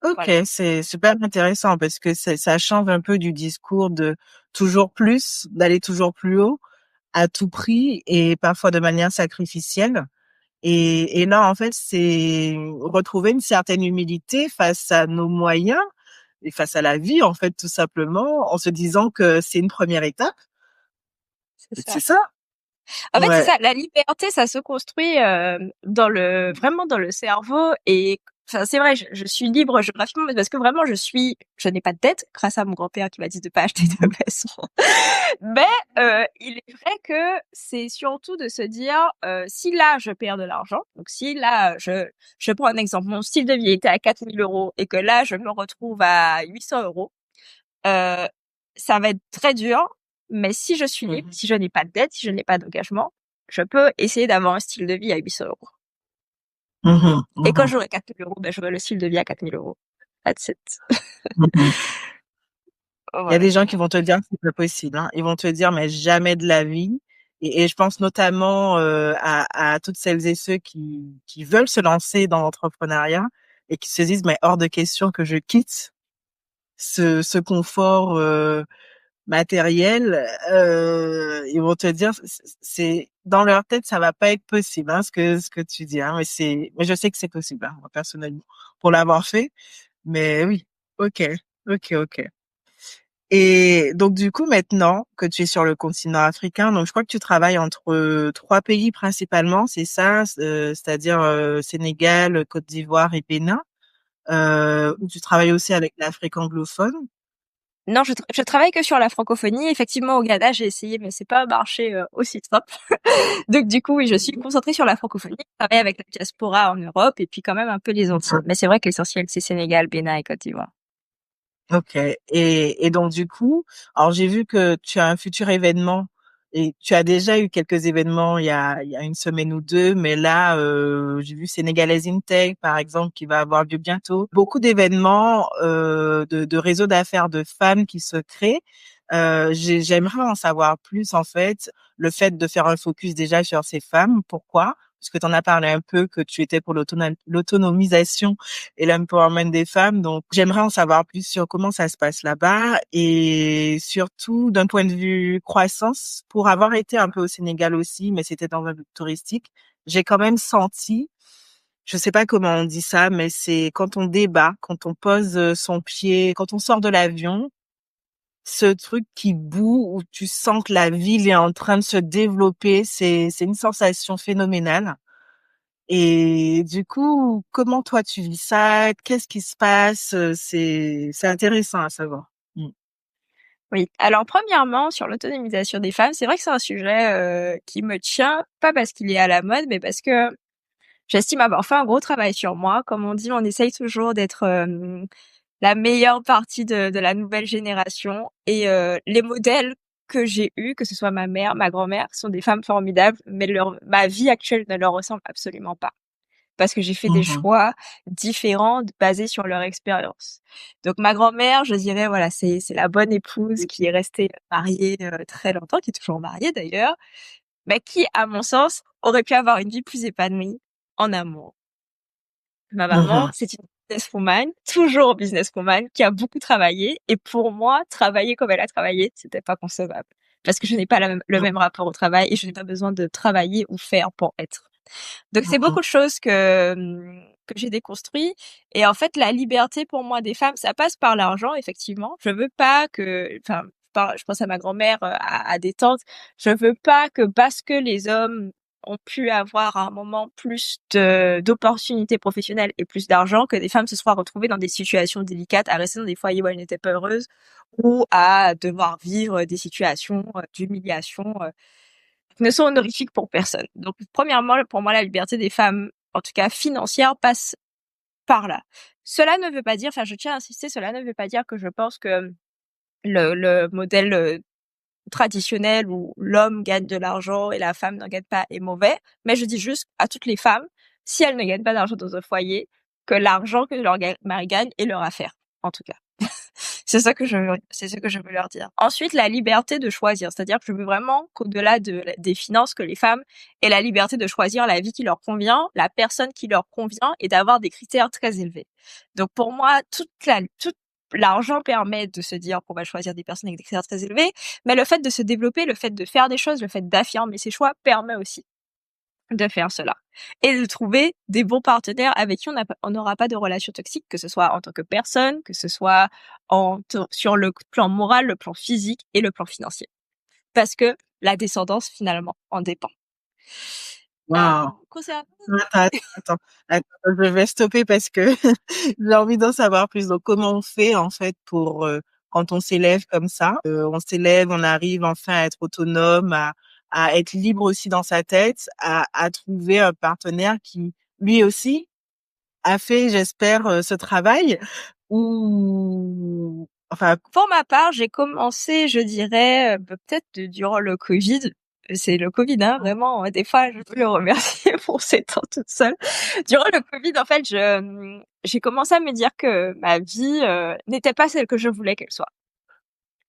Ok, Voilà. c'est super intéressant parce que ça change un peu du discours de toujours plus, d'aller toujours plus haut à tout prix et parfois de manière sacrificielle. Et là, en fait, c'est retrouver une certaine humilité face à nos moyens et face à la vie, en fait, tout simplement, en se disant que c'est une première étape. C'est ça. C'est ça? En fait, c'est Ouais. ça. La liberté, ça se construit vraiment dans le cerveau. Et enfin, c'est vrai, je suis libre géographiquement parce que vraiment, je n'ai pas de dette grâce à mon grand-père qui m'a dit de pas acheter de maison. Mais il est vrai que c'est surtout de se dire, si là je perds de l'argent, donc si là je prends un exemple, mon style de vie était à 4 000 euros et que là je me retrouve à 800 euros, ça va être très dur. Mais si je suis libre, si je n'ai pas de dette, si je n'ai pas d'engagement, je peux essayer d'avoir un style de vie à 800 euros. Et quand j'aurai 4 000 euros, ben, j'aurai le style de vie à 4 000 euros. That's it. Il y a Voilà. des gens qui vont te dire que c'est pas possible, hein. Ils vont te dire, mais jamais de la vie. Et je pense notamment à toutes celles et ceux qui veulent se lancer dans l'entrepreneuriat et qui se disent, mais hors de question que je quitte ce confort matériel. Ils vont te dire, c'est dans leur tête, ça va pas être possible, hein, ce que tu dis, hein, mais je sais que c'est possible, hein, moi, personnellement, pour l'avoir fait. Mais oui, ok, ok. Et donc, du coup, maintenant que tu es sur le continent africain, donc je crois que tu travailles entre trois pays principalement, c'est ça, c'est-à-dire Sénégal, Côte d'Ivoire et Bénin, où tu travailles aussi avec l'Afrique anglophone. Non, je travaille que sur la francophonie. Effectivement, au Ghana, j'ai essayé, mais c'est pas un marché aussi top. Donc, du coup, oui, je suis concentrée sur la francophonie. Je travaille avec la diaspora en Europe et puis quand même un peu les Antilles. Mais c'est vrai que l'essentiel, c'est Sénégal, Bénin et Côte d'Ivoire. Ok. Et donc du coup, alors j'ai vu que tu as un futur événement et tu as déjà eu quelques événements il y a une semaine ou deux, mais là j'ai vu Sénégalaise Intech par exemple qui va avoir lieu bientôt. Beaucoup d'événements de réseaux d'affaires de femmes qui se créent. J'aimerais en savoir plus en fait. Le fait de faire un focus déjà sur ces femmes, pourquoi? Parce que tu en as parlé un peu que tu étais pour l'autonomisation et l'empowerment des femmes. Donc, j'aimerais en savoir plus sur comment ça se passe là-bas et surtout d'un point de vue croissance, pour avoir été un peu au Sénégal aussi, mais c'était dans un but touristique, j'ai quand même senti, je sais pas comment on dit ça, mais c'est quand on débat, quand on pose son pied, quand on sort de l'avion, ce truc qui bout où tu sens que la ville est en train de se développer, c'est une sensation phénoménale. Et du coup, comment toi tu vis ça? Qu'est-ce qui se passe? C'est intéressant à savoir. Mm. Oui. Alors, premièrement, sur l'autonomisation des femmes, c'est vrai que c'est un sujet qui me tient, pas parce qu'il est à la mode, mais parce que j'estime avoir fait un gros travail sur moi. Comme on dit, on essaye toujours d'être la meilleure partie de la nouvelle génération. Et les modèles que j'ai eus, que ce soit ma mère, ma grand-mère, sont des femmes formidables, mais ma vie actuelle ne leur ressemble absolument pas. Parce que j'ai fait des Mhm. choix différents basés sur leur expérience. Donc ma grand-mère, je dirais, voilà, c'est la bonne épouse qui est restée mariée très longtemps, qui est toujours mariée d'ailleurs, mais qui, à mon sens, aurait pu avoir une vie plus épanouie en amour. Ma maman, Mhm. c'est une businesswoman, toujours businesswoman, qui a beaucoup travaillé. Et pour moi, travailler comme elle a travaillé, c'était pas concevable. Parce que je n'ai pas le même rapport au travail et je n'ai pas besoin de travailler ou faire pour être. Donc c'est beaucoup Mhm. de choses que j'ai déconstruit. Et en fait, la liberté pour moi des femmes, ça passe par l'argent, effectivement. Je veux pas que, enfin, je pense à ma grand-mère, à des tantes. Je veux pas que parce que les hommes ont pu avoir à un moment plus d'opportunités professionnelles et plus d'argent, que des femmes se soient retrouvées dans des situations délicates, à rester dans des foyers où elles n'étaient pas heureuses ou à devoir vivre des situations d'humiliation qui ne sont honorifiques pour personne. Donc, premièrement, pour moi, la liberté des femmes, en tout cas financière, passe par là. Cela ne veut pas dire, enfin, je tiens à insister, cela ne veut pas dire que je pense que le modèle traditionnel où l'homme gagne de l'argent et la femme n'en gagne pas est mauvais, mais je dis juste à toutes les femmes, si elles ne gagnent pas d'argent dans un foyer, que l'argent que leur mari gagne est leur affaire, en tout cas. C'est ce que je veux leur dire. Ensuite, la liberté de choisir. C'est-à-dire que je veux vraiment qu'au-delà des finances, que les femmes aient la liberté de choisir la vie qui leur convient, la personne qui leur convient et d'avoir des critères très élevés. Donc, pour moi, tout l'argent permet de se dire qu'on va choisir des personnes avec des critères très élevés, mais le fait de se développer, le fait de faire des choses, le fait d'affirmer ses choix permet aussi de faire cela et de trouver des bons partenaires avec qui on n'aura pas de relation toxique, que ce soit en tant que personne, que ce soit sur le plan moral, le plan physique et le plan financier. Parce que la descendance, finalement, en dépend. Wow. Concernant... Attends, je vais stopper parce que j'ai envie d'en savoir plus. Donc, comment on fait en fait pour quand on s'élève comme ça, on s'élève, on arrive enfin à être autonome, à être libre aussi dans sa tête, à trouver un partenaire qui lui aussi a fait, j'espère, ce travail ou enfin. Pour ma part, j'ai commencé, je dirais, peut-être durant le Covid. C'est le Covid, hein, vraiment. Des fois, je peux le remercier pour ces temps toute seule. Durant le Covid, en fait, j'ai commencé à me dire que ma vie n'était pas celle que je voulais qu'elle soit.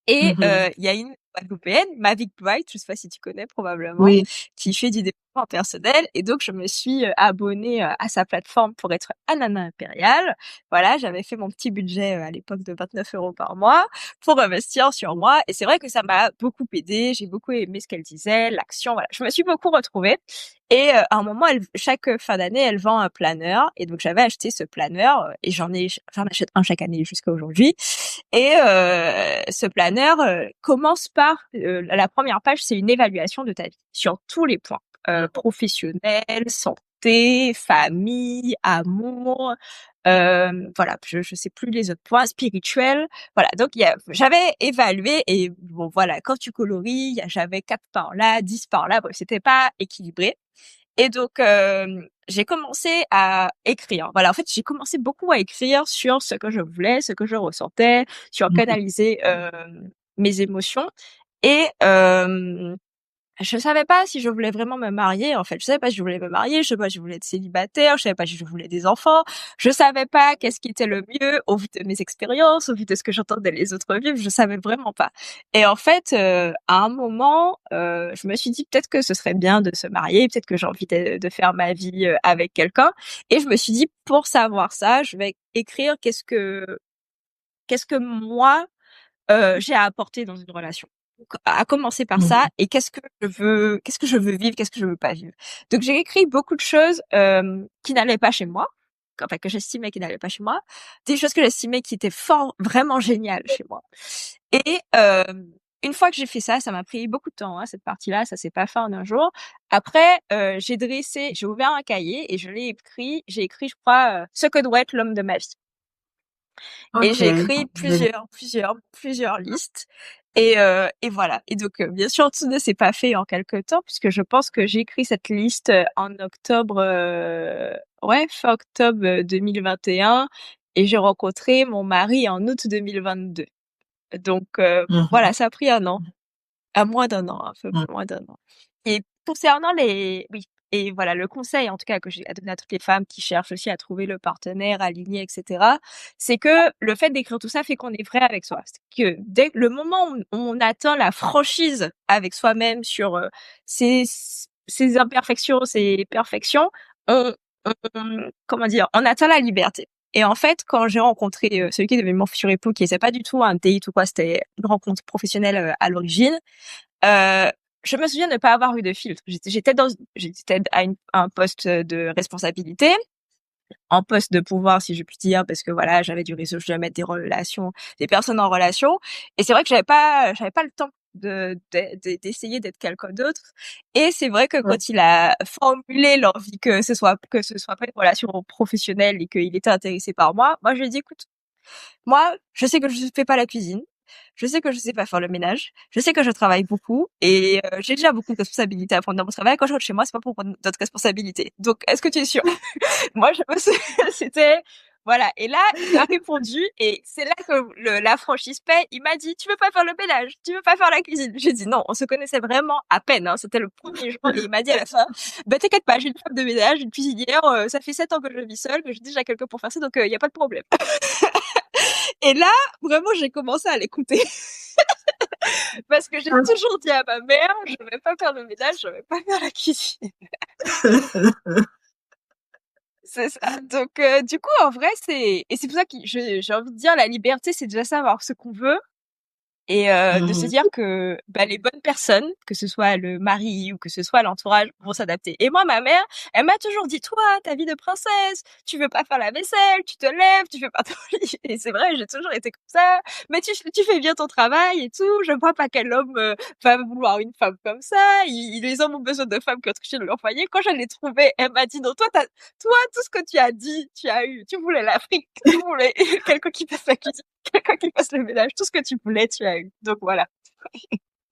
Et Mhm. il y a une Guadeloupéenne, Mavic Bright, je sais pas si tu connais probablement, Oui. qui fait du développement développement personnel et donc je me suis abonnée à sa plateforme pour être Anana Impériale. Voilà, j'avais fait mon petit budget à l'époque de 29 € par mois pour investir sur moi et c'est vrai que ça m'a beaucoup aidée. J'ai beaucoup aimé ce qu'elle disait, l'action, voilà. Je me suis beaucoup retrouvée et à un moment, chaque fin d'année, elle vend un planeur et donc j'avais acheté ce planeur et j'en achète un chaque année jusqu'à aujourd'hui. Et ce planeur commence par la première page, c'est une évaluation de ta vie sur tous les points professionnel, santé, famille, amour, voilà, je sais plus les autres points, spirituels, voilà. Donc j'avais évalué et bon voilà, quand tu colories, j'avais 4 par là, 10 par là, bref, c'était pas équilibré. Et donc, j'ai commencé à écrire. Voilà, en fait, j'ai commencé beaucoup à écrire sur ce que je voulais, ce que je ressentais, sur Mmh. canaliser, mes émotions et je savais pas si je voulais vraiment me marier, en fait. Je savais pas si je voulais me marier, je savais pas si je voulais être célibataire, je savais pas si je voulais des enfants. Je savais pas qu'est-ce qui était le mieux au vu de mes expériences, au vu de ce que j'entendais les autres vivre, je savais vraiment pas. Et en fait, à un moment, je me suis dit peut-être que ce serait bien de se marier, peut-être que j'ai envie de faire ma vie avec quelqu'un. Et je me suis dit pour savoir ça, je vais écrire qu'est-ce que moi j'ai à apporter dans une relation. Donc, à commencer par ça Mmh. et qu'est-ce que je veux vivre, qu'est-ce que je veux pas vivre. Donc j'ai écrit beaucoup de choses qui n'allaient pas chez moi, enfin que j'estimais qui n'allaient pas chez moi, des choses que j'estimais qui étaient vraiment géniales chez moi. Et une fois que j'ai fait ça, ça m'a pris beaucoup de temps, hein, cette partie-là, ça s'est pas fait en un jour. Après, j'ai ouvert un cahier et j'ai écrit, je crois, ce que doit être l'homme de ma vie. Et j'ai OK. écrit Génial. plusieurs listes et voilà. Et donc bien sûr tout ne s'est pas fait en quelque temps puisque je pense que j'ai écrit cette liste en octobre, ouais fin octobre 2021 et j'ai rencontré mon mari en août 2022. Donc Mmh. voilà, ça a pris 1 an. À moins d'1 an, un peu Mmh. moins d'1 an. Et concernant les oui et voilà, le conseil en tout cas que j'ai à donner à toutes les femmes qui cherchent aussi à trouver le partenaire aligné et cetera, c'est que le fait d'écrire tout ça fait qu'on est vrai avec soi. C'est que dès le moment où on atteint la franchise avec soi-même sur, ses ses imperfections, ses perfections, on comment dire? On atteint la liberté. Et en fait, quand j'ai rencontré, celui qui devait m'offrir époux, qui était pas du tout un date ou quoi, c'était une rencontre professionnelle, à l'origine, Heu, je me souviens de ne pas avoir eu de filtre. J'étais à un poste de responsabilité, en poste de pouvoir si je puis dire, parce que voilà, j'avais du réseau, je devais mettre des personnes en relation et c'est vrai que j'avais pas le temps d'essayer d'être quelqu'un d'autre et c'est vrai que Ouais. quand il a formulé l'envie que ce soit pas une relation professionnelle et qu'il était intéressé par moi, moi je lui ai dit: «Écoute, moi, je sais que je fais pas la cuisine. Je sais que je sais pas faire le ménage. Je sais que je travaille beaucoup et j'ai déjà beaucoup de responsabilités à prendre dans mon travail. Quand je rentre chez moi, c'est pas pour prendre d'autres responsabilités. Donc, est-ce que tu es sûr? Moi, je me suis c'était voilà et là, il m'a répondu et c'est là que la franchise paie. Il m'a dit: «Tu veux pas faire le ménage? Tu veux pas faire la cuisine?» J'ai dit: «Non». On se connaissait vraiment à peine, hein, c'était le premier jour et il m'a dit à la fin: «Bah, t'inquiète pas, j'ai une femme de ménage, une cuisinière, ça fait 7 ans que je vis seule, que j'ai déjà quelqu'un pour faire ça, donc il y a pas de problème». Et là, vraiment, j'ai commencé à l'écouter parce que j'ai toujours dit à ma mère: «Je vais pas faire le ménage, je vais pas faire la cuisine». C'est ça. Donc du coup, en vrai, c'est pour ça que j'ai envie de dire la liberté, c'est déjà savoir ce qu'on veut et de se Mmh. dire que, bah, les bonnes personnes, que ce soit le mari ou que ce soit l'entourage, vont s'adapter. Et moi, ma mère, elle m'a toujours dit: «Toi, ta vie de princesse, tu veux pas faire la vaisselle, tu te lèves, tu fais pas ton lit» et c'est vrai, j'ai toujours été comme ça. «Mais tu fais bien ton travail et tout, je vois pas quel homme, va vouloir une femme comme ça. Les hommes ont besoin de femmes qui ont triché de leur foyer». Quand je l'ai trouvée, elle m'a dit: «Non, toi, tout ce que tu as dit, tu as eu. Tu voulais l'Afrique, tu voulais quelqu'un qui fasse la cuisine, quelqu'un qui fasse le ménage, tout ce que tu voulais, tu as eu». Donc voilà.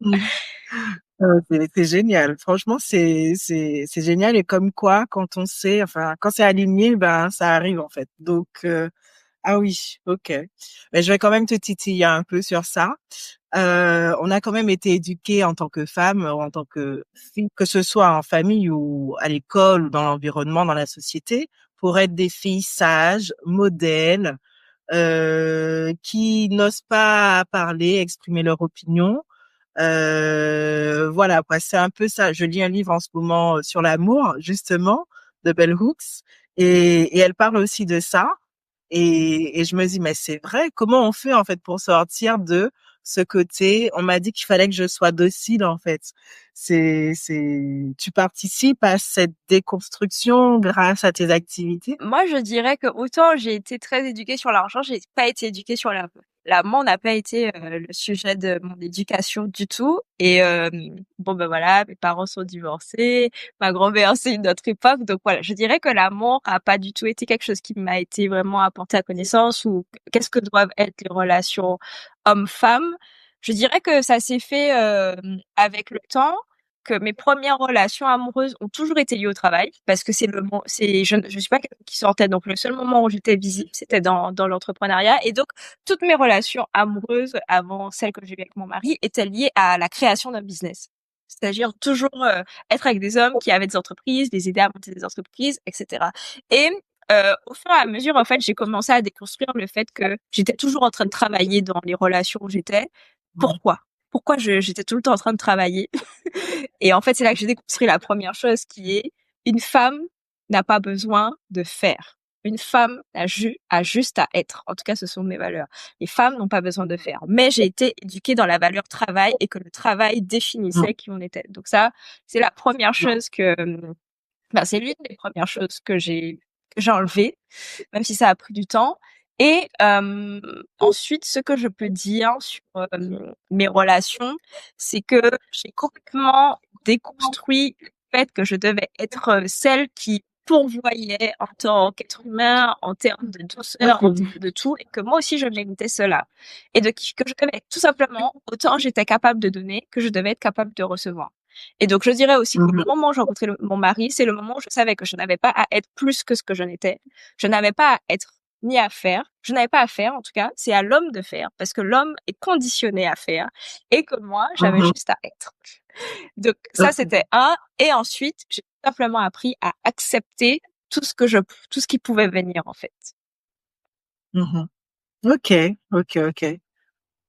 Mmh. C'est génial. Franchement, c'est génial et comme quoi, quand on sait, enfin, quand c'est aligné, ben, ça arrive, en fait. Donc, ah oui, OK. Mais je vais quand même te titiller un peu sur ça. On a quand même été éduqués en tant que femme, ou en tant que fille, que ce soit en famille ou à l'école ou dans l'environnement, dans la société, pour être des filles sages, modèles, qui n'osent pas parler, exprimer leur opinion, Voilà, quoi, c'est un peu ça. Je lis un livre en ce moment sur l'amour, justement, de Bell Hooks, et elle parle aussi de ça. Et je me dis, mais c'est vrai, comment on fait en fait pour sortir de ce côté? On m'a dit qu'il fallait que je sois docile en fait. Tu participes à cette déconstruction grâce à tes activités? Moi, je dirais que autant j'ai été très éduquée sur l'argent, j'ai pas été éduquée sur l'amour n'a pas été le sujet de mon éducation du tout. Et bon ben voilà, mes parents sont divorcés, ma grand-mère c'est une autre époque, donc voilà, je dirais que l'amour a pas du tout été quelque chose qui m'a été vraiment apporté à connaissance ou qu'est-ce que doivent être les relations homme-femme. Je dirais que ça s'est fait avec le temps, que mes premières relations amoureuses ont toujours été liées au travail parce que je suis pas quelqu'un qui sortait, donc le seul moment où j'étais visible c'était dans l'entrepreneuriat. Et donc toutes mes relations amoureuses avant celles que j'ai eues avec mon mari étaient liées à la création d'un business, c'est-à-dire toujours être avec des hommes qui avaient des entreprises, les aider à monter des entreprises, etc. Et au fur et à mesure, en fait, j'ai commencé à déconstruire le fait que j'étais toujours en train de travailler dans les relations où j'étais. Ouais. Pourquoi j'étais tout le temps en train de travailler? Et en fait, c'est là que j'ai déconstruit la première chose qui est une femme n'a pas besoin de faire. Une femme a juste à être. En tout cas, ce sont mes valeurs. Les femmes n'ont pas besoin de faire. Mais j'ai été éduquée dans la valeur travail et que le travail définissait qui on était. Donc ça, c'est la première chose c'est l'une des premières choses que j'ai enlevées, même si ça a pris du temps. Et ensuite, ce que je peux dire sur mes relations, c'est que j'ai complètement déconstruit le fait que je devais être celle qui pourvoyait en tant qu'être humain, en termes de douceur, en termes de tout, et que moi aussi je méritais cela. Et que je devais tout simplement, autant j'étais capable de donner, que je devais être capable de recevoir. Et donc, je dirais aussi que le moment où j'ai rencontré mon mari, c'est le moment où je savais que je n'avais pas à être plus que ce que je n'étais. Je n'avais pas à être ni à faire. Je n'avais pas à faire, en tout cas. C'est à l'homme de faire, parce que l'homme est conditionné à faire, et que moi, j'avais juste à être. Donc, ça, c'était un. Et ensuite, j'ai simplement appris à accepter tout ce qui pouvait venir, en fait. Ok, ok, ok.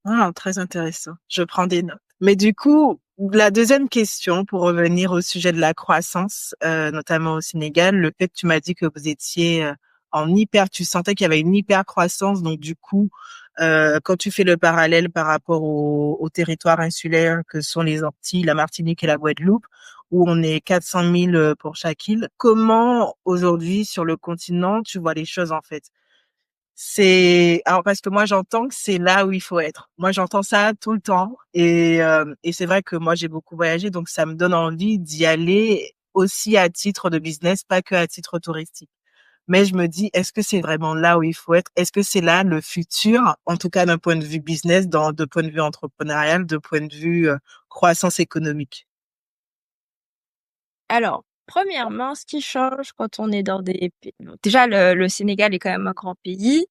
Ah, très intéressant. Je prends des notes. Mais du coup, la deuxième question, pour revenir au sujet de la croissance, notamment au Sénégal, le fait que tu m'as dit que vous étiez tu sentais qu'il y avait une hyper croissance, donc du coup, quand tu fais le parallèle par rapport aux territoires insulaires que sont les Antilles, la Martinique et la Guadeloupe, où on est 400 000 pour chaque île, comment aujourd'hui sur le continent tu vois les choses en fait? Alors parce que moi j'entends que c'est là où il faut être. Moi j'entends ça tout le temps et c'est vrai que moi j'ai beaucoup voyagé donc ça me donne envie d'y aller aussi à titre de business, pas que à titre touristique. Mais je me dis est-ce que c'est vraiment là où il faut être? Est-ce que c'est là le futur, en tout cas d'un point de vue business, de point de vue entrepreneurial, de point de vue croissance économique? Alors, premièrement, ce qui change quand on est dans des pays... Déjà, le Sénégal est quand même un grand pays.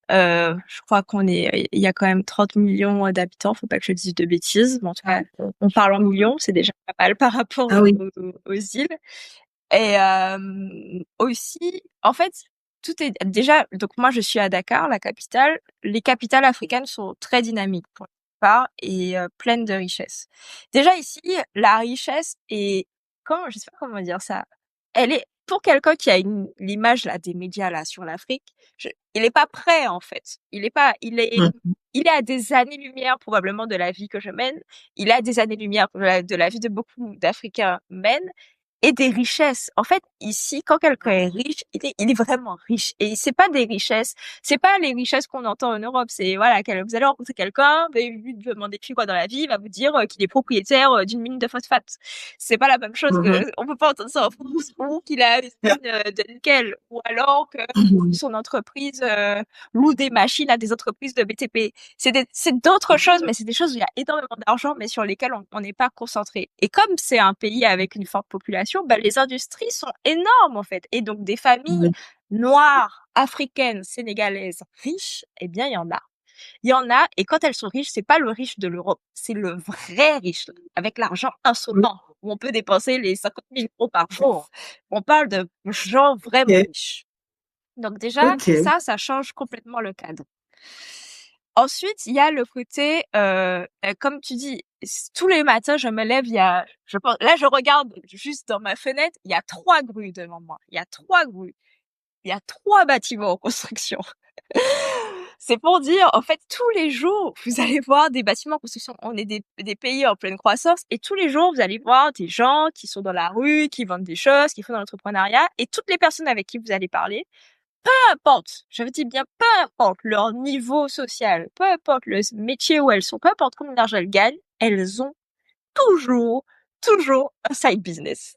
Je crois il y a quand même 30 millions d'habitants. Faut pas que je dise de bêtises. Mais en tout cas, on parle en millions. C'est déjà pas mal par rapport Ah oui. aux îles. Et aussi, en fait, tout est déjà. Donc moi, je suis à Dakar, la capitale. Les capitales africaines sont très dynamiques pour la plupart et pleines de richesses. Déjà ici, la richesse est, je sais pas comment dire ça. Elle est pour quelqu'un qui a l'image là des médias là sur l'Afrique. Il est pas prêt en fait. Il est pas. Il est à des années-lumière probablement de la vie que je mène. Il est à des années-lumière de la vie de beaucoup d'Africains mènent et des richesses. En fait, ici, quand quelqu'un est riche, il est vraiment riche. Et c'est pas des richesses, c'est pas les richesses qu'on entend en Europe. C'est, voilà, vous allez rencontrer quelqu'un, lui demander depuis quoi dans la vie, il va vous dire qu'il est propriétaire d'une mine de phosphate. C'est pas la même chose on peut pas entendre ça en France, ou qu'il a une mine de nickel, ou alors que son entreprise loue des machines à des entreprises de BTP. C'est d'autres choses, mais c'est des choses où il y a énormément d'argent, mais sur lesquelles on n'est pas concentré. Et comme c'est un pays avec une forte population, les industries sont énormes, en fait. Et donc, des familles noires, africaines, sénégalaises, riches, eh bien, il y en a. Il y en a, et quand elles sont riches, c'est pas le riche de l'Europe, c'est le vrai riche, avec l'argent insolent, où on peut dépenser les 50 000 euros par jour. On parle de gens vraiment Ok, riches. Donc déjà, ok. ça change complètement le cadre. Ensuite, il y a le côté, comme tu dis, tous les matins, je me lève, là, je regarde juste dans ma fenêtre, il y a 3 grues devant moi. Il y a 3 grues. Il y a 3 bâtiments en construction. C'est pour dire, en fait, tous les jours, vous allez voir des bâtiments en construction. On est des pays en pleine croissance et tous les jours, vous allez voir des gens qui sont dans la rue, qui vendent des choses, qui font de l'entrepreneuriat et toutes les personnes avec qui vous allez parler, peu importe, je dis bien peu importe leur niveau social, peu importe le métier où elles sont, peu importe combien d'argent elles gagnent, elles ont toujours, toujours un side business.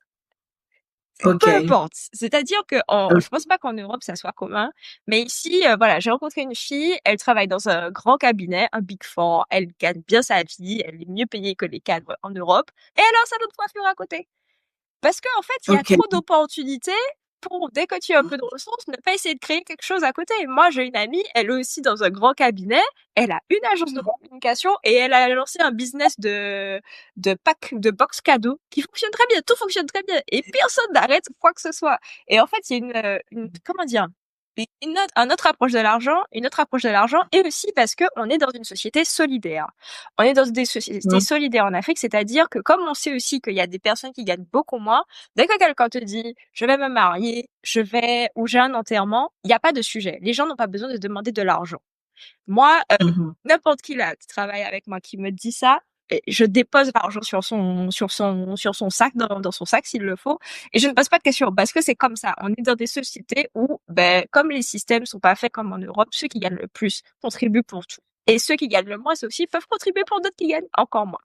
Ok. Peu importe. C'est-à-dire que Euh, je pense pas qu'en Europe ça soit commun, mais ici, voilà, j'ai rencontré une fille, elle travaille dans un grand cabinet, un Big Four, elle gagne bien sa vie, elle est mieux payée que les cadres en Europe, et elle a un salon de coiffure à côté. Parce qu'en fait, il y a ok. trop d'opportunités pour, dès que tu as un peu de ressources, ne pas essayer de créer quelque chose à côté. Moi, j'ai une amie, elle est aussi dans un grand cabinet, elle a une agence de communication et elle a lancé un business de pack, de box cadeaux qui fonctionne très bien, tout fonctionne très bien et personne n'arrête quoi que ce soit. Et en fait, il y a comment dire, une autre approche de l'argent, et aussi parce que on est dans une société solidaire. On est dans des sociétés Mm. solidaires en Afrique, c'est-à-dire que comme on sait aussi qu'il y a des personnes qui gagnent beaucoup moins, dès que quelqu'un te dit je vais me marier, ou j'ai un enterrement, il n'y a pas de sujet. Les gens n'ont pas besoin de demander de l'argent. Moi, Mhm. n'importe qui là qui travaille avec moi qui me dit ça, je dépose l'argent sur son sac, dans son sac s'il le faut, et je ne pose pas de questions parce que c'est comme ça. On est dans des sociétés où, ben, comme les systèmes sont pas faits comme en Europe, ceux qui gagnent le plus contribuent pour tout. Et ceux qui gagnent le moins aussi peuvent contribuer pour d'autres qui gagnent encore moins.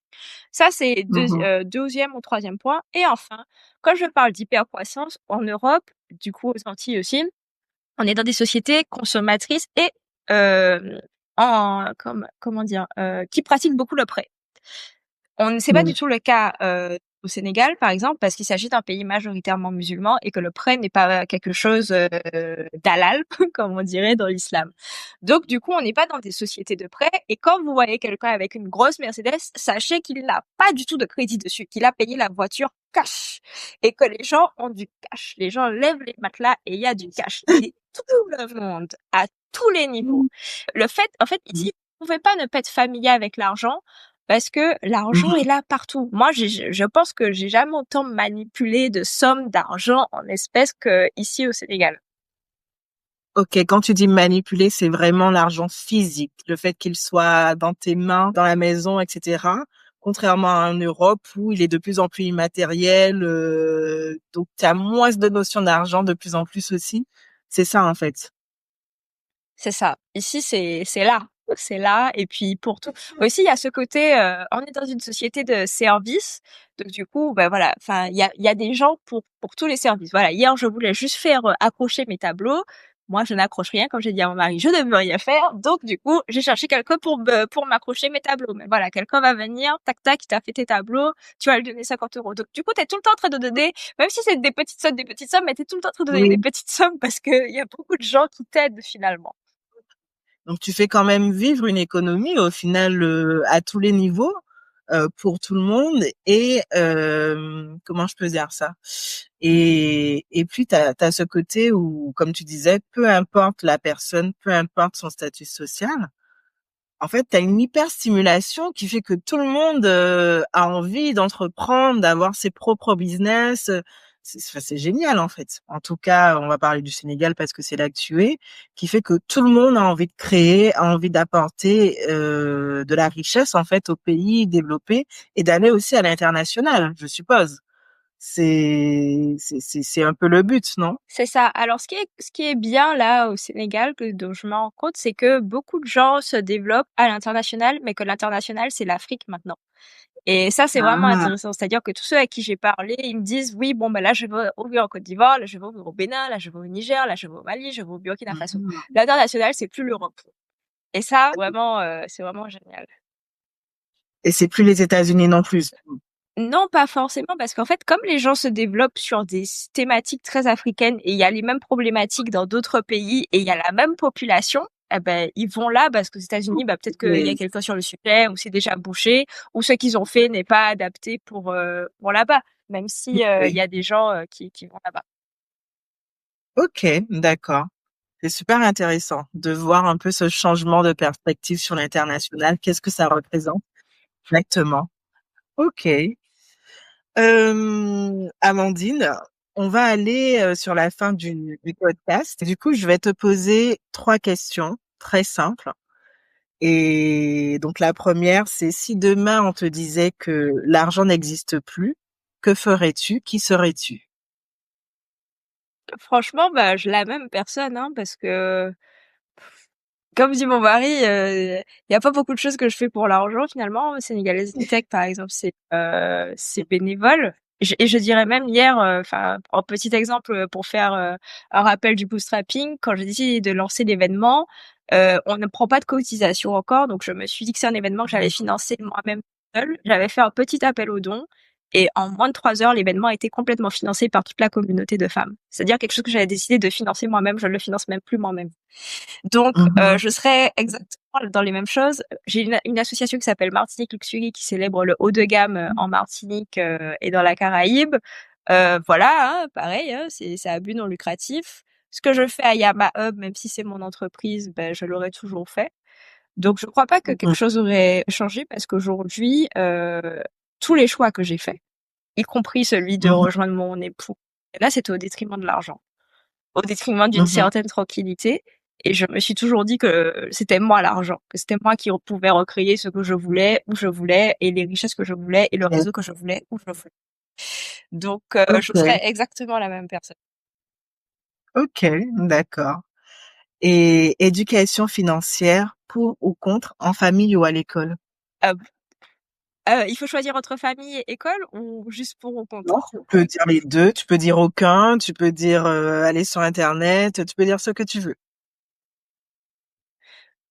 Ça, c'est Mhm. deuxième ou troisième point. Et enfin, quand je parle d'hypercroissance, en Europe, du coup aux Antilles aussi, on est dans des sociétés consommatrices et euh, comment dire, qui pratiquent beaucoup le prêt. C'est pas du Mm. tout le cas au Sénégal, par exemple, parce qu'il s'agit d'un pays majoritairement musulman et que le prêt n'est pas quelque chose d'halal, comme on dirait dans l'islam. Donc, du coup, on n'est pas dans des sociétés de prêt. Et quand vous voyez quelqu'un avec une grosse Mercedes, sachez qu'il n'a pas du tout de crédit dessus, qu'il a payé la voiture cash. Et que les gens ont du cash. Les gens lèvent les matelas et il y a du cash. Et tout le monde, à tous les niveaux. En fait, ici, vous pouvez pas ne pas être familier avec l'argent parce que l'argent est Mhm. là partout. Moi, je pense que j'ai jamais autant manipulé de sommes d'argent en espèces que ici au Sénégal. Ok, quand tu dis manipuler, c'est vraiment l'argent physique, le fait qu'il soit dans tes mains, dans la maison, etc. Contrairement à en Europe où il est de plus en plus immatériel, donc tu as moins de notion d'argent de plus en plus aussi. C'est ça en fait. C'est ça. Ici, c'est là. C'est là. Et puis, pour tout. Aussi, il y a ce côté, on est dans une société de services. Donc, du coup, ben voilà. Enfin, il y a des gens pour tous les services. Voilà. Hier, je voulais juste faire accrocher mes tableaux. Moi, je n'accroche rien. Comme j'ai dit à mon mari, je ne veux rien faire. Donc, du coup, j'ai cherché quelqu'un pour m'accrocher mes tableaux. Mais voilà, quelqu'un va venir, tac, tac, il t'a fait tes tableaux. Tu vas lui donner 50 euros. Donc, du coup, t'es tout le temps en train de donner, même si c'est des petites sommes, mais t'es tout le temps en train de donner des Oui. petites sommes parce que il y a beaucoup de gens qui t'aident finalement. Donc tu fais quand même vivre une économie au final à tous les niveaux pour tout le monde et comment je peux dire ça et puis t'as ce côté où comme tu disais peu importe la personne, peu importe son statut social, en fait, tu as une hyperstimulation qui fait que tout le monde a envie d'entreprendre, d'avoir ses propres business. C'est génial, en fait. En tout cas, on va parler du Sénégal parce que c'est là que tu es, qui fait que tout le monde a envie de créer, a envie d'apporter de la richesse, en fait, au pays développé et d'aller aussi à l'international, je suppose. C'est un peu le but, non? C'est ça. Alors, ce qui est bien là au Sénégal, dont je me rends compte, c'est que beaucoup de gens se développent à l'international, mais que l'international, c'est l'Afrique maintenant. Et ça, c'est vraiment Ah, intéressant. C'est-à-dire que tous ceux à qui j'ai parlé, ils me disent, oui, bon, ben là, je vais ouvrir en Côte d'Ivoire, là, je vais ouvrir au Bénin, là, je vais au Niger, là, je vais au Mali, je vais au Burkina Faso. mhm. L'international, c'est plus l'Europe. Et ça, vraiment, c'est vraiment génial. Et c'est plus les États-Unis non plus. Non, pas forcément, parce qu'en fait, comme les gens se développent sur des thématiques très africaines et il y a les mêmes problématiques dans d'autres pays et il y a la même population, eh ben, ils vont là parce qu'aux États-Unis, bah, peut-être qu'il y a Ok. quelqu'un sur le sujet ou c'est déjà bouché ou ce qu'ils ont fait n'est pas adapté pour là-bas, même si il y Oui. a des gens qui vont là-bas. Ok, d'accord. C'est super intéressant de voir un peu ce changement de perspective sur l'international. Qu'est-ce que ça représente exactement? Ok. Amandine, on va aller sur la fin du podcast. Du coup, je vais te poser 3 questions très simples. Et donc la première, c'est si demain on te disait que l'argent n'existe plus, que ferais-tu? Qui serais-tu? Franchement, bah, je la même personne, hein, parce que comme dit mon mari, il y a pas beaucoup de choses que je fais pour l'argent finalement. Sénégalaise Tech, par exemple, c'est bénévole. Et je dirais même hier, enfin, en petit exemple pour faire un rappel du bootstrapping, quand j'ai décidé de lancer l'événement, on ne prend pas de cotisation encore, donc je me suis dit que c'est un événement que j'allais financer moi-même seule. J'avais fait un petit appel aux dons. Et en moins de 3 heures, l'événement a été complètement financé par toute la communauté de femmes. C'est-à-dire quelque chose que j'avais décidé de financer moi-même, je ne le finance même plus moi-même. Donc, Mhm. je serais exactement dans les mêmes choses. J'ai une association qui s'appelle Martinique Luxury qui célèbre le haut de gamme en Martinique et dans la Caraïbe. Voilà, hein, pareil, hein, c'est à but non lucratif. Ce que je fais à Yama Hub, même si c'est mon entreprise, ben, je l'aurais toujours fait. Donc, je crois pas que quelque Mhm. chose aurait changé parce qu'aujourd'hui, tous les choix que j'ai faits, y compris celui de Mhm. rejoindre mon époux, là, c'était au détriment de l'argent, au détriment d'une Mhm. certaine tranquillité. Et je me suis toujours dit que c'était moi l'argent, que c'était moi qui pouvais recréer ce que je voulais, où je voulais, et les richesses que je voulais, et le Ok. réseau que je voulais, où je voulais. Donc, je serais Ok. exactement la même personne. Ok. D'accord. Et éducation financière, pour ou contre, en famille ou à l'école? Euh, il faut choisir entre famille et école ou juste pour ou Non, contre? tu peux dire les deux, tu peux dire aucun, tu peux dire aller sur Internet, tu peux dire ce que tu veux.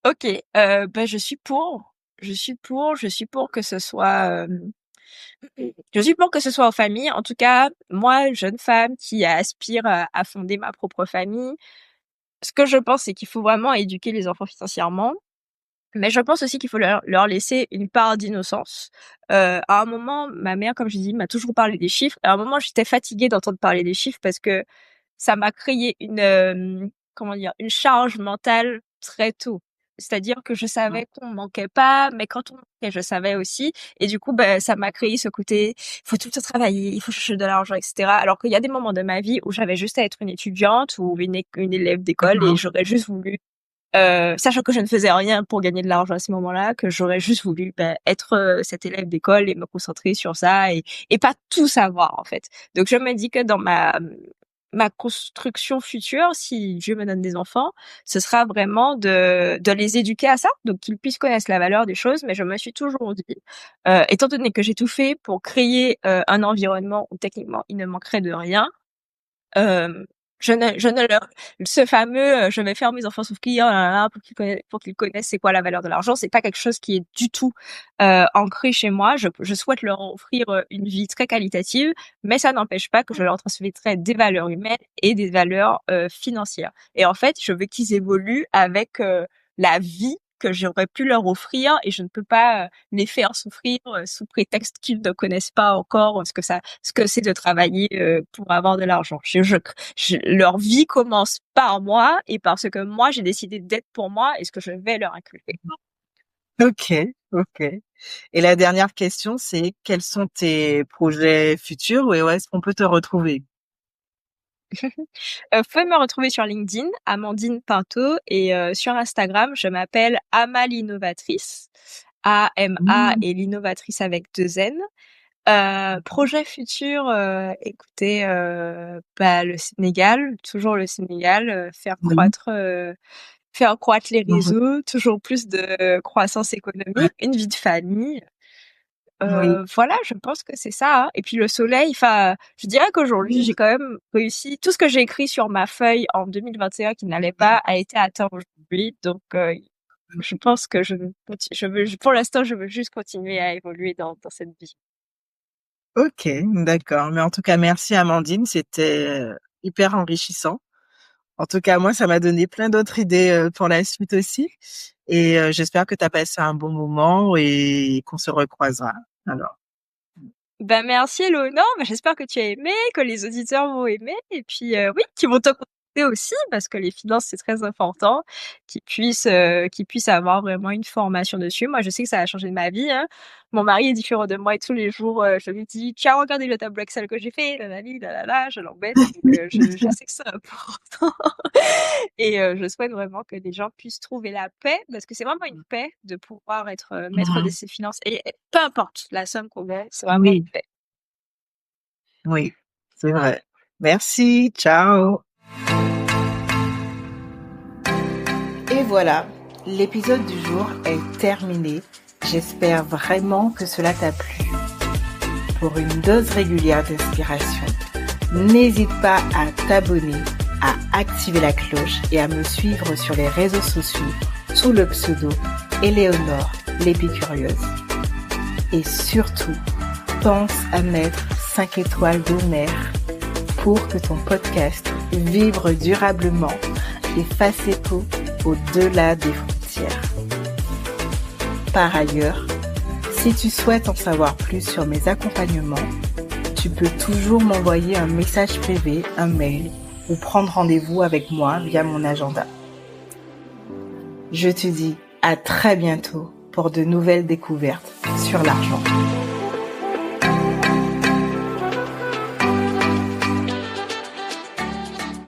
Ok, ben je suis pour. Je suis pour que ce soit, je suis pour que ce soit en famille. En tout cas, moi, jeune femme qui aspire à fonder ma propre famille, ce que je pense, c'est qu'il faut vraiment éduquer les enfants financièrement. Mais je pense aussi qu'il faut leur laisser une part d'innocence. À un moment, ma mère, comme je dis, m'a toujours parlé des chiffres. À un moment, j'étais fatiguée d'entendre parler des chiffres parce que ça m'a créé comment dire, une charge mentale très tôt. C'est-à-dire que je savais qu'on manquait pas, mais quand on manquait, je savais aussi. Et du coup, ben, ça m'a créé ce côté, il faut tout le temps travailler, il faut chercher de l'argent, etc. Alors qu'il y a des moments de ma vie où j'avais juste à être une étudiante ou une élève d'école et Mhm. j'aurais juste voulu sachant que je ne faisais rien pour gagner de l'argent à ce moment-là, que j'aurais juste voulu être cet élève d'école et me concentrer sur ça et pas tout savoir en fait. Donc je me dis que dans ma construction future, si Dieu me donne des enfants, ce sera vraiment de les éduquer à ça, donc qu'ils puissent connaître la valeur des choses. Mais je me suis toujours dit, étant donné que j'ai tout fait pour créer un environnement où techniquement il ne manquerait de rien, euh, je ne leur, ce fameux, je vais faire mes enfants souffrir, là, là, là, pour qu'ils connaissent c'est quoi la valeur de l'argent, c'est pas quelque chose qui est du tout ancré chez moi. Je souhaite leur offrir une vie très qualitative, mais ça n'empêche pas que je leur transmettrai des valeurs humaines et des valeurs financières. Et en fait, je veux qu'ils évoluent avec la vie que j'aurais pu leur offrir et je ne peux pas les faire souffrir sous prétexte qu'ils ne connaissent pas encore ce que c'est de travailler pour avoir de l'argent. Leur vie commence par moi et parce que moi j'ai décidé d'être pour moi et ce que je vais leur inculquer. Ok, ok. Et la dernière question, c'est quels sont tes projets futurs et où est-ce qu'on peut te retrouver? Vous pouvez me retrouver sur LinkedIn, Amandine Pinto, et sur Instagram, je m'appelle Ama l'innovatrice, A-M-A Mhm. et l'innovatrice avec 2 N. Projet futur, écoutez, bah, le Sénégal, toujours le Sénégal, Oui. faire croître les Mhm. réseaux, toujours plus de croissance économique, une vie de famille. Oui. Voilà, je pense que c'est ça, hein. Et puis le soleil, enfin, je dirais qu'aujourd'hui, j'ai quand même réussi tout ce que j'ai écrit sur ma feuille en 2021 qui n'allait pas a été atteint aujourd'hui. Donc, je pense que pour l'instant, je veux juste continuer à évoluer dans cette vie. Ok, d'accord. Mais en tout cas, merci Amandine, c'était hyper enrichissant. En tout cas, moi, ça m'a donné plein d'autres idées pour la suite aussi. Et j'espère que tu as passé un bon moment et qu'on se recroisera. Alors, Ben merci Léonore, ben, j'espère que tu as aimé, que les auditeurs vont aimer et puis oui, qu'ils vont te Et aussi parce que les finances, c'est très important qu'ils puissent avoir vraiment une formation dessus. Moi, je sais que ça a changé ma vie, hein. Mon mari est différent de moi et tous les jours, je lui dis: «Tu as regardé le tableau Excel que j'ai fait? Nanani, nanana», je l'embête donc je sais que c'est important et je souhaite vraiment que les gens puissent trouver la paix parce que c'est vraiment une paix de pouvoir être, maître de Mmh. ses finances et peu importe la somme qu'on gagne, c'est vraiment une Oui, paix. oui, c'est vrai. Merci, ciao. Et voilà, l'épisode du jour est terminé. J'espère vraiment que cela t'a plu. Pour une dose régulière d'inspiration, n'hésite pas à t'abonner, à activer la cloche et à me suivre sur les réseaux sociaux sous le pseudo Éléonore l'épicurieuse. Et surtout, pense à mettre 5 étoiles d'honneur pour que ton podcast vibre durablement et fasse écho au-delà des frontières. Par ailleurs, si tu souhaites en savoir plus sur mes accompagnements, tu peux toujours m'envoyer un message privé, un mail ou prendre rendez-vous avec moi via mon agenda. Je te dis à très bientôt pour de nouvelles découvertes sur l'argent.